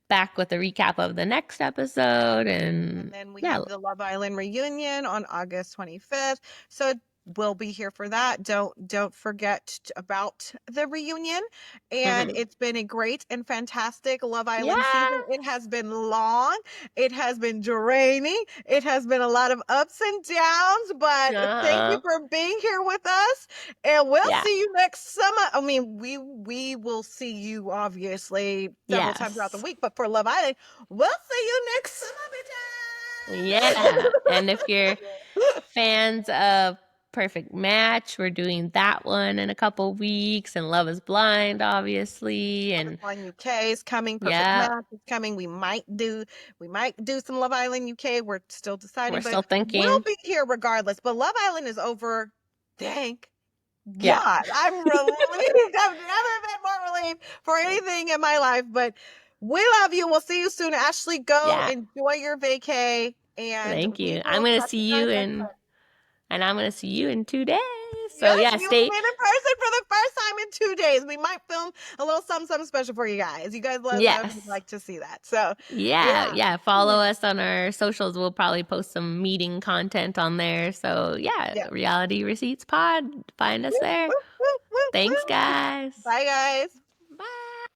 back with a recap of the next episode. And And then we yeah, have the Love Island reunion on August 25th. So we'll be here for that. Don't forget about the reunion. And Mhm. it's been a great and fantastic Love Island Yeah. season. It has been long. It has been draining. It has been a lot of ups and downs, but thank you Uh-huh. for being here with us. And we'll Yeah. see you next summer. I mean, we will see you obviously several times throughout the Yes. week, but for Love Island, we'll see you next summer, Yeah. And if you're bitches. fans of Perfect Match, we're doing that one in a couple weeks, and Love is Blind, obviously. Love is And Blind UK is coming. Perfect yeah, Match is coming. We might do some Love Island UK. We're still we're deciding, but still we'll thinking. be here regardless. But Love Island is over. Thank Yeah. God. I'm relieved. I've never been more relieved for anything in my life. But we love you. We'll see you soon. Ashley, go Yeah. enjoy your vacay. And Thank we you. I'm will gonna talk to see you guys you next in, time. and I'm gonna see you in 2 days. So Yes, yeah, we will stay. meet in person for the first time in 2 days. We might film a little something special for you guys. You guys let us know if you'd Yes. like to see that. So, Yeah, yeah. yeah. Follow us on our socials. We'll probably post some meeting content on there. So yeah, Yeah. Reality Receipts Pod. Find us Woo, there. woo, woo, woo, Thanks, woo. guys. Bye, guys.